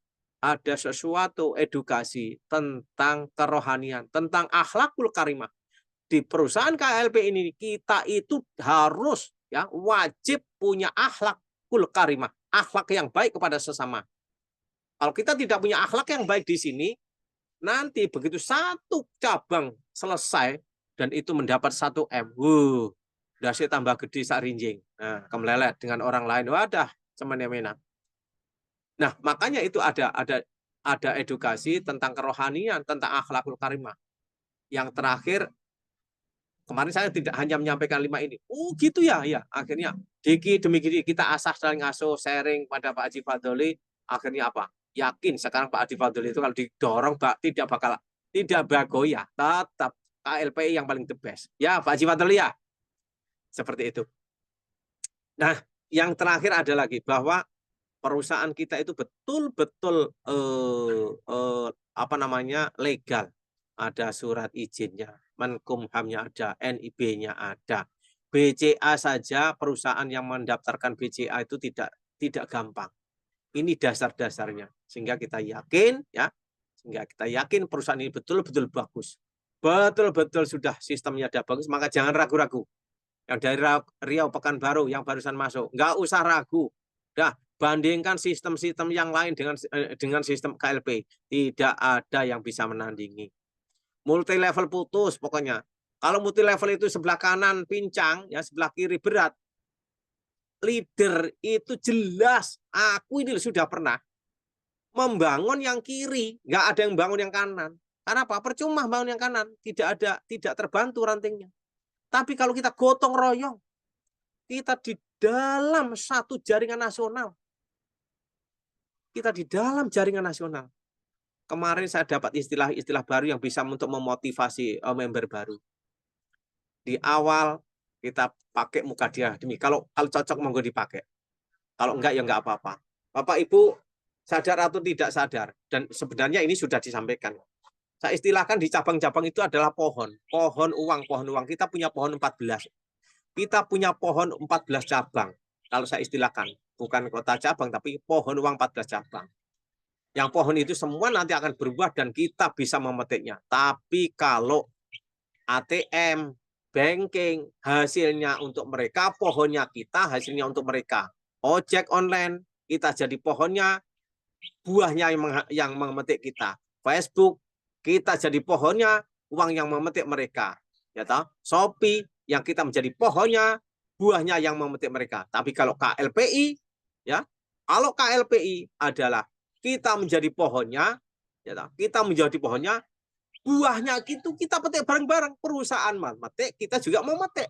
sesuatu edukasi tentang kerohanian, tentang akhlakul karimah. Di perusahaan KLP ini kita itu harus ya wajib punya akhlakul karimah, akhlak yang baik kepada sesama. Kalau kita tidak punya akhlak yang baik di sini, nanti begitu satu cabang selesai dan itu mendapat 1 M, dasi tambah gede sak rinjing. Nah, kemelelet dengan orang lain, wadah semena-mena. Nah, makanya itu ada edukasi tentang kerohanian, tentang akhlakul karimah. Yang terakhir, kemarin saya tidak hanya menyampaikan 5 ini. Gitu ya, ya. Akhirnya dikit demi dikit kita asah saling asuh, sharing pada Pak Haji Fadoli. Akhirnya apa? Yakin sekarang Pak Haji Fadoli itu kalau didorong tidak bagoyah, tetap KLPI yang paling the best. Ya, Pak Haji Fadoli ya. Seperti itu. Nah, yang terakhir ada lagi bahwa perusahaan kita itu betul-betul legal. Ada surat izinnya, Menkumhamnya ada, NIB-nya ada. BCA saja perusahaan yang mendaftarkan BCA itu tidak gampang. Ini dasar-dasarnya. Sehingga kita yakin perusahaan ini betul-betul bagus. Betul-betul sudah sistemnya ada bagus, maka jangan ragu-ragu. Yang dari Riau Pekanbaru yang barusan masuk, nggak usah ragu. Dah, bandingkan sistem-sistem yang lain dengan sistem KLP. Tidak ada yang bisa menandingi. Multi level putus pokoknya. Kalau multi level itu sebelah kanan pincang, ya sebelah kiri berat. Leader itu jelas. Aku ini sudah pernah membangun yang kiri, nggak ada yang bangun yang kanan. Karena apa? Percuma bangun yang kanan, tidak terbantu rantingnya. Tapi kalau kita gotong royong, kita di dalam satu jaringan nasional. Kita di dalam jaringan nasional. kemarin saya dapat istilah-istilah baru yang bisa untuk memotivasi member baru. Di awal kita pakai muka dia demi kalau cocok monggo dipakai. Kalau enggak ya enggak apa-apa. Bapak Ibu sadar atau tidak sadar, dan sebenarnya ini sudah disampaikan. Saya istilahkan di cabang-cabang itu adalah pohon uang, pohon uang. Kita punya pohon 14. Kita punya pohon 14 cabang. Kalau saya istilahkan, bukan kota cabang, tapi pohon uang 14 cabang. Yang pohon itu semua nanti akan berubah dan kita bisa memetiknya. Tapi kalau ATM, banking, hasilnya untuk mereka, pohonnya kita, hasilnya untuk mereka. Ojek online, kita jadi pohonnya, buahnya yang memetik kita. Facebook, kita jadi pohonnya, uang yang memetik mereka. Ya toh? Shopee, yang kita menjadi pohonnya, buahnya yang memetik mereka. Tapi kalau KLPI, ya, kalau KLPI adalah kita menjadi pohonnya, ya toh? Kita menjadi pohonnya, buahnya itu kita petik bareng-bareng. Perusahaan memetik, kita juga memetik.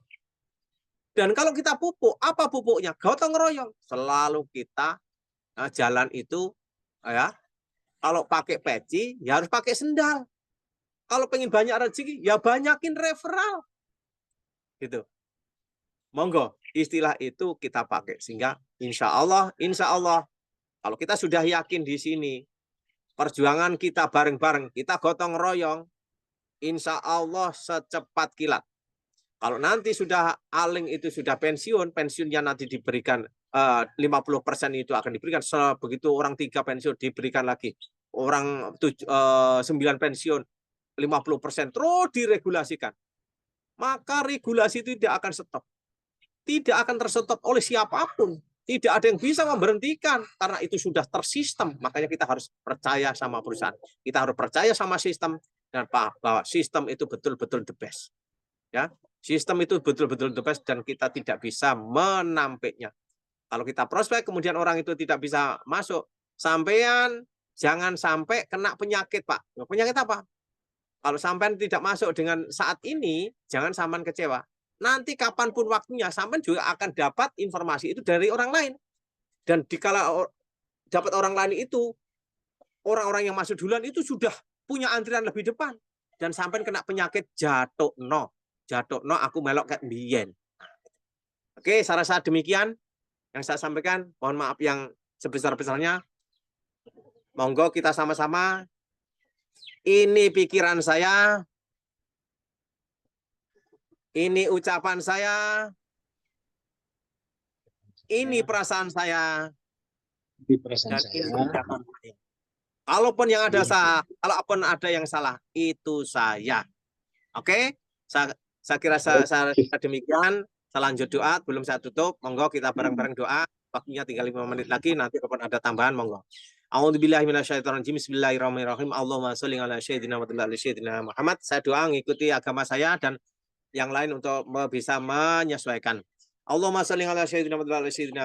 Dan kalau kita pupuk, apa pupuknya? Gotong royong. Selalu kita jalan itu, ya, kalau pakai peci, ya harus pakai sendal. Kalau pengen banyak rezeki, ya banyakin referral. Gitu. Monggo, istilah itu kita pakai. Sehingga insya Allah, kalau kita sudah yakin di sini, perjuangan kita bareng-bareng, kita gotong royong, insya Allah secepat kilat. Kalau nanti sudah Aling itu sudah pensiun, pensiunnya nanti diberikan 50% itu akan diberikan. Begitu orang 3 pensiun diberikan lagi. Orang 9 pensiun 50% terus diregulasikan. Maka regulasi itu tidak akan stop. Tidak akan terstop oleh siapapun. Tidak ada yang bisa memberhentikan karena itu sudah tersistem. Makanya kita harus percaya sama perusahaan. Kita harus percaya sama sistem dan bahwa sistem itu betul-betul the best. Ya, sistem itu betul-betul the best dan kita tidak bisa menampiknya. Kalau kita prospek kemudian orang itu tidak bisa masuk, sampean jangan sampai kena penyakit, Pak. Penyakit apa? Kalau sampean tidak masuk dengan saat ini, jangan sampean kecewa. Nanti kapanpun waktunya, sampean juga akan dapat informasi itu dari orang lain. Dan dikala dapat orang lain itu, orang-orang yang masuk duluan itu sudah punya antrian lebih depan. Dan sampean kena penyakit jatuh no aku melok kayak mbiyen. Oke, saya rasa demikian yang saya sampaikan. Mohon maaf yang sebesar-besarnya. Monggo kita sama-sama. Ini pikiran saya. Ini ucapan saya. Ini perasaan saya. Dan ini tindakan saya. Kalaupun ada yang salah, itu saya. Oke? Saya kira saya demikian. Saya lanjut doa, belum saya tutup. Monggo kita bareng-bareng doa. Waktunya tinggal 5 menit lagi. Nanti kalau ada tambahan, monggo. A'udzubillahi minasyaitonirrajim. Bismillahirrahmanirrahim. Allahumma sholli ala sayyidina Muhammad. Saya doa ngikuti agama saya dan yang lain untuk bisa menyesuaikan. Allahumma sholli ala sayyidina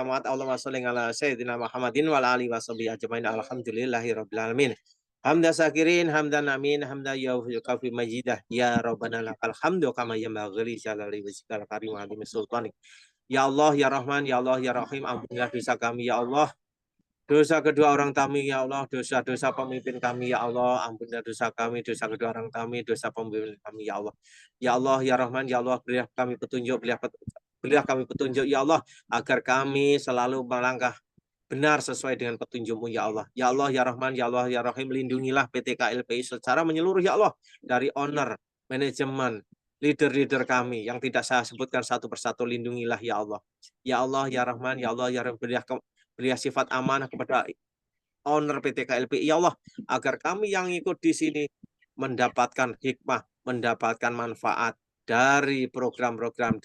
Muhammad. Allahumma sholli ala sayyidina Muhammadin wa ala alihi washabihi ajmain. Alhamdulillahirabbil alamin. Hamda syakirin, hamdan amin, hamda yukafi majidah. Ya Rabbana lakal hamdu kama yanbaghi li jalali wajhikal karim wa azimi sultanik. Ya Allah, ya Rahman, ya Allah, ya Rahim, ampunilah dosa kami, ya Allah. Dosa kedua orang kami, ya Allah. Dosa-dosa pemimpin kami, ya Allah. Ampunilah dosa kami, dosa kedua orang kami, dosa pemimpin kami, ya Allah. Ya Allah, ya Rahman, ya Allah, berilah kami petunjuk, berilah kami petunjuk, ya Allah, agar kami selalu melangkah benar sesuai dengan petunjuk-Mu, ya Allah. Ya Allah, ya Rahman, ya Allah, ya Rahim, lindungilah PT KLPI secara menyeluruh, ya Allah. Dari owner, manajemen, leader-leader kami yang tidak saya sebutkan satu persatu, lindungilah, ya Allah. Ya Allah, ya Rahman, ya Allah, ya Rahim, berilah sifat amanah kepada owner PT KLPI, ya Allah, agar kami yang ikut di sini mendapatkan hikmah, mendapatkan manfaat dari program-program,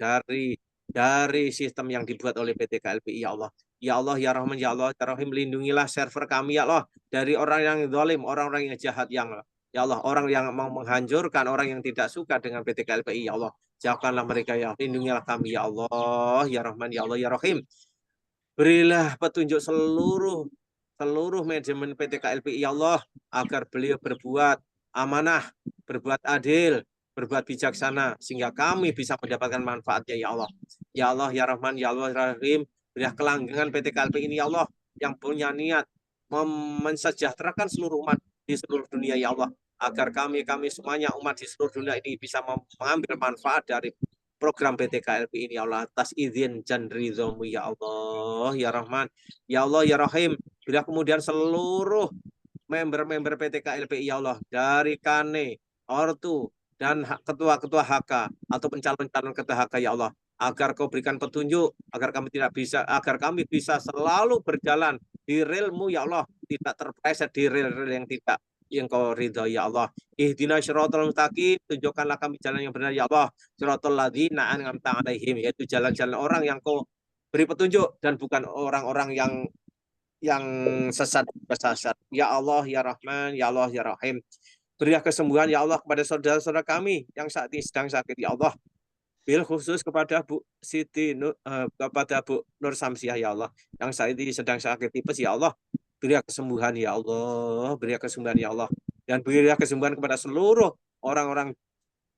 dari sistem yang dibuat oleh PT KLPI, ya Allah. Ya Allah, ya Rahman, ya Allah, ya Rahim, lindungilah server kami, ya Allah, dari orang yang zalim, orang-orang yang jahat, ya Allah, orang yang mau menghancurkan, orang yang tidak suka dengan PT KLPI, ya Allah. Jauhkanlah mereka, ya lindungilah kami, ya Allah, ya Rahman, ya Allah, ya Rahim. Berilah petunjuk seluruh manajemen PT KLPI, ya Allah, agar beliau berbuat amanah, berbuat adil, berbuat bijaksana, sehingga kami bisa mendapatkan manfaatnya, ya Allah. Ya Allah, ya Rahman, ya Allah, ya Rahim, berilah kelanggengan PT KLPI ini, ya Allah, yang punya niat mensejahterakan seluruh umat di seluruh dunia ya Allah, agar kami semuanya umat di seluruh dunia ini bisa mengambil manfaat dari program PT KLP ini ya Allah, atas izin dan ridhomu ya Allah ya Rahman ya Allah ya Rahim. Bila kemudian seluruh member-member PT KLPI ya Allah, dari Kane, Ortu, dan ketua-ketua HK atau calon-calon ketua HK ya Allah, agar kau berikan petunjuk, agar kami bisa selalu berjalan di relmu ya Allah, tidak terpleset di rel-rel yang tidak yang kau ridho ya Allah. Ihdinas syiratal mustaqim, tunjukkanlah kami jalan yang benar ya Allah. Syiratal ladzina an'amta alaihim, yaitu jalan-jalan orang yang kau beri petunjuk dan bukan orang-orang yang sesat. Ya Allah, ya Rahman, ya Allah, ya Rahim. Berilah kesembuhan ya Allah kepada saudara-saudara kami yang saat ini sedang sakit ya Allah. Bil khusus kepada Bu Siti kepada Bu Nur Samsiah ya Allah yang saat ini sedang sakit tipes ya Allah. Berilah kesembuhan ya Allah, berilah kesembuhan ya Allah, dan berilah kesembuhan kepada seluruh orang-orang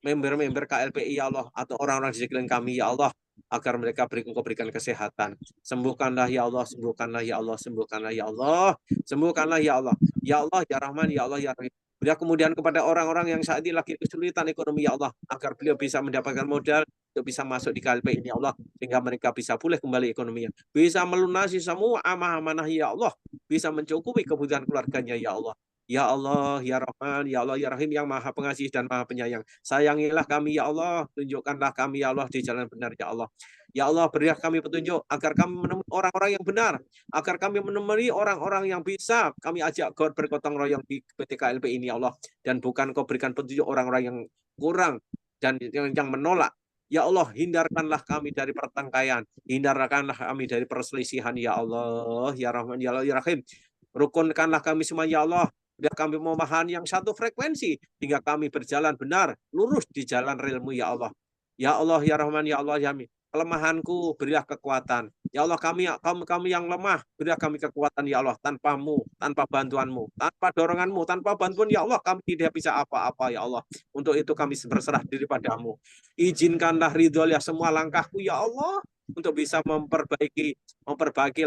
member-member KLPI ya Allah, atau orang-orang di sekeliling kami ya Allah, agar mereka berikan kesehatan. Sembuhkanlah ya Allah, sembuhkanlah ya Allah, sembuhkanlah ya Allah, sembuhkanlah ya Allah, ya Allah, ya Rahman, ya Allah, ya Rahim. Berilah kemudian kepada orang-orang yang saat ini lagi kesulitan ekonomi ya Allah, agar beliau bisa mendapatkan modal untuk bisa masuk di KLPI ini ya Allah, sehingga mereka bisa pulih kembali ekonominya, bisa melunasi semua amanah-amanah ya Allah, bisa mencukupi kebutuhan keluarganya ya Allah. Ya Allah, ya Rahman, ya Allah, ya Rahim, yang Maha Pengasih dan Maha Penyayang. Sayangilah kami ya Allah, tunjukkanlah kami ya Allah di jalan benar ya Allah. Ya Allah, berilah kami petunjuk agar kami menemui orang-orang yang benar, agar kami menemui orang-orang yang bisa kami ajak bergotong royong di PT KLP ini ya Allah, dan bukan kau berikan petunjuk orang-orang yang kurang dan yang menolak. Ya Allah, hindarkanlah kami dari pertengkaran, hindarkanlah kami dari perselisihan ya Allah, ya Rahman, ya Allah, ya Rahim. Rukunkanlah kami semua ya Allah, biar kami memahami yang satu frekuensi, hingga kami berjalan benar, lurus di jalan relmu ya Allah. Ya Allah, ya Rahman, ya Allah, ya Amin. Kelemahanku berilah kekuatan. Ya Allah, kami yang lemah, berilah kami kekuatan ya Allah. Tanpamu, tanpa bantuanmu, tanpa doronganmu, tanpa bantuan ya Allah, kami tidak bisa apa-apa ya Allah. Untuk itu kami berserah diri padamu. Izinkanlah ridho ya semua langkahku ya Allah, untuk bisa memperbaiki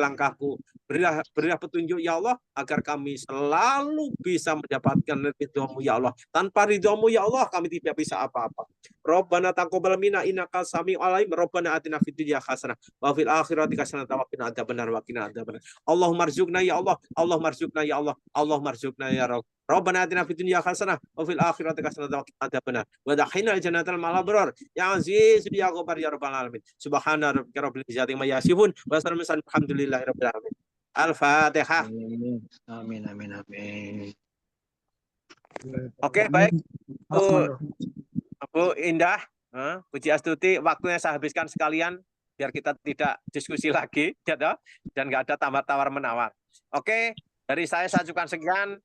langkahku. Berilah petunjuk ya Allah, agar kami selalu bisa mendapatkan ridhomu ya Allah. Tanpa ridhomu ya Allah, kami tidak bisa apa-apa. Rabbana taqabbal minna innaka samiul alim. Rabbana atina fid dunya hasanah wa fil akhirati hasanah wa qina adzabannar wa qina adzabannar. Allahumma arzuqna ya Allah, Allahumma arzuqna ya Allah, Allahumma arzuqna ya Rabb. Rabbana atina fid dunya hasanah wa fil akhirati hasanah wa qina adzabannar. Wa dakhilna jannatal ma'al ya aziz ya ghaffar ya rabbal alamin. Subhana rabbika rabbil izzati amma yasifun wa salamun alhamdulillahi rabbil alamin. Al-Fatihah. Amin, amin, amin. Oke, baik. Bu Indah, Puji Astuti, waktunya saya habiskan sekalian biar kita tidak diskusi lagi, ya, dan nggak ada tawar menawar. Oke, dari saya cukup sekian.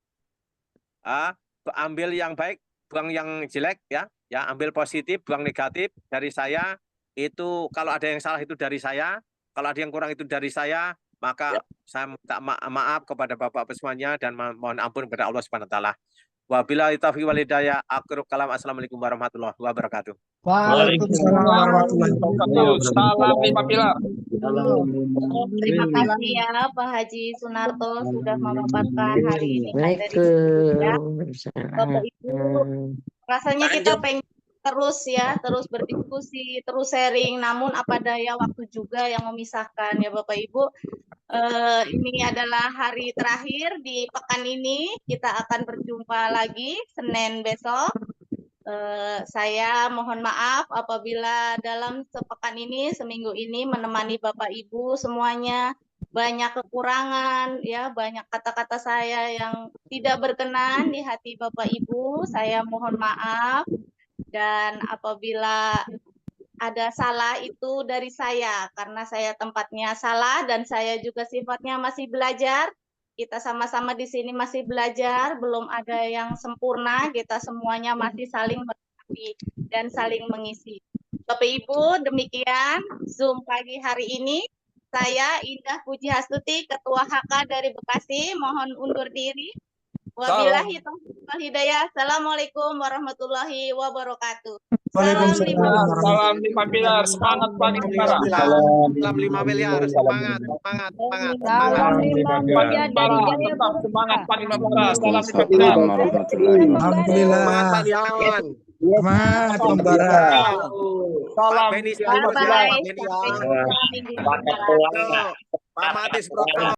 Ambil yang baik, buang yang jelek, ya, ambil positif, buang negatif. Dari saya itu, kalau ada yang salah itu dari saya, kalau ada yang kurang itu dari saya, maka saya minta maaf kepada Bapak semuanya dan mohon ampun kepada Allah Subhanahu wa taala. Wabillahi taufiq wal hidayah. Akhirul kalam. Assalamualaikum warahmatullahi wabarakatuh. Waalaikumsalam warahmatullahi wabarakatuh. Salam limpah pilar. Terima kasih ya Pak Haji Sunarto sudah memaparkan hari ini materi. Bapak Ibu, rasanya kita pengen terus berdiskusi, terus sharing, namun apa daya waktu juga yang memisahkan ya Bapak Ibu. Ini adalah hari terakhir di pekan ini, kita akan berjumpa lagi Senin besok. Saya mohon maaf apabila dalam sepekan ini, seminggu ini menemani Bapak Ibu semuanya banyak kekurangan, ya, banyak kata-kata saya yang tidak berkenan di hati Bapak Ibu. Saya mohon maaf. Dan apabila ada salah itu dari saya, karena saya tempatnya salah dan saya juga sifatnya masih belajar. Kita sama-sama di sini masih belajar, belum ada yang sempurna, kita semuanya masih saling melengkapi dan saling mengisi. Bapak Ibu, demikian Zoom pagi hari ini. Saya Indah Puji Astuti, Ketua HK dari Bekasi, mohon undur diri. Wabillahi taufiq wal hidayah. Assalamualaikum warahmatullahi wabarakatuh. Waalaikumsalam. Salam 5 pilar. Semangat Pak Tentara. Salam 5 miliar. Semangat, semangat, semangat, semangat. Salam lima miliar dari Tentara. Jaya Tetap Bursa. semangat Pak Tentara. Salam 5 pilar. Alhamdulillah. Semangat Pak Dian. Semangat Tentara. Pak Salam Beni Bye Sianus ya, bye. Pak Beni ya. Sampai jumpa minggu depan. Pak Matis Broto.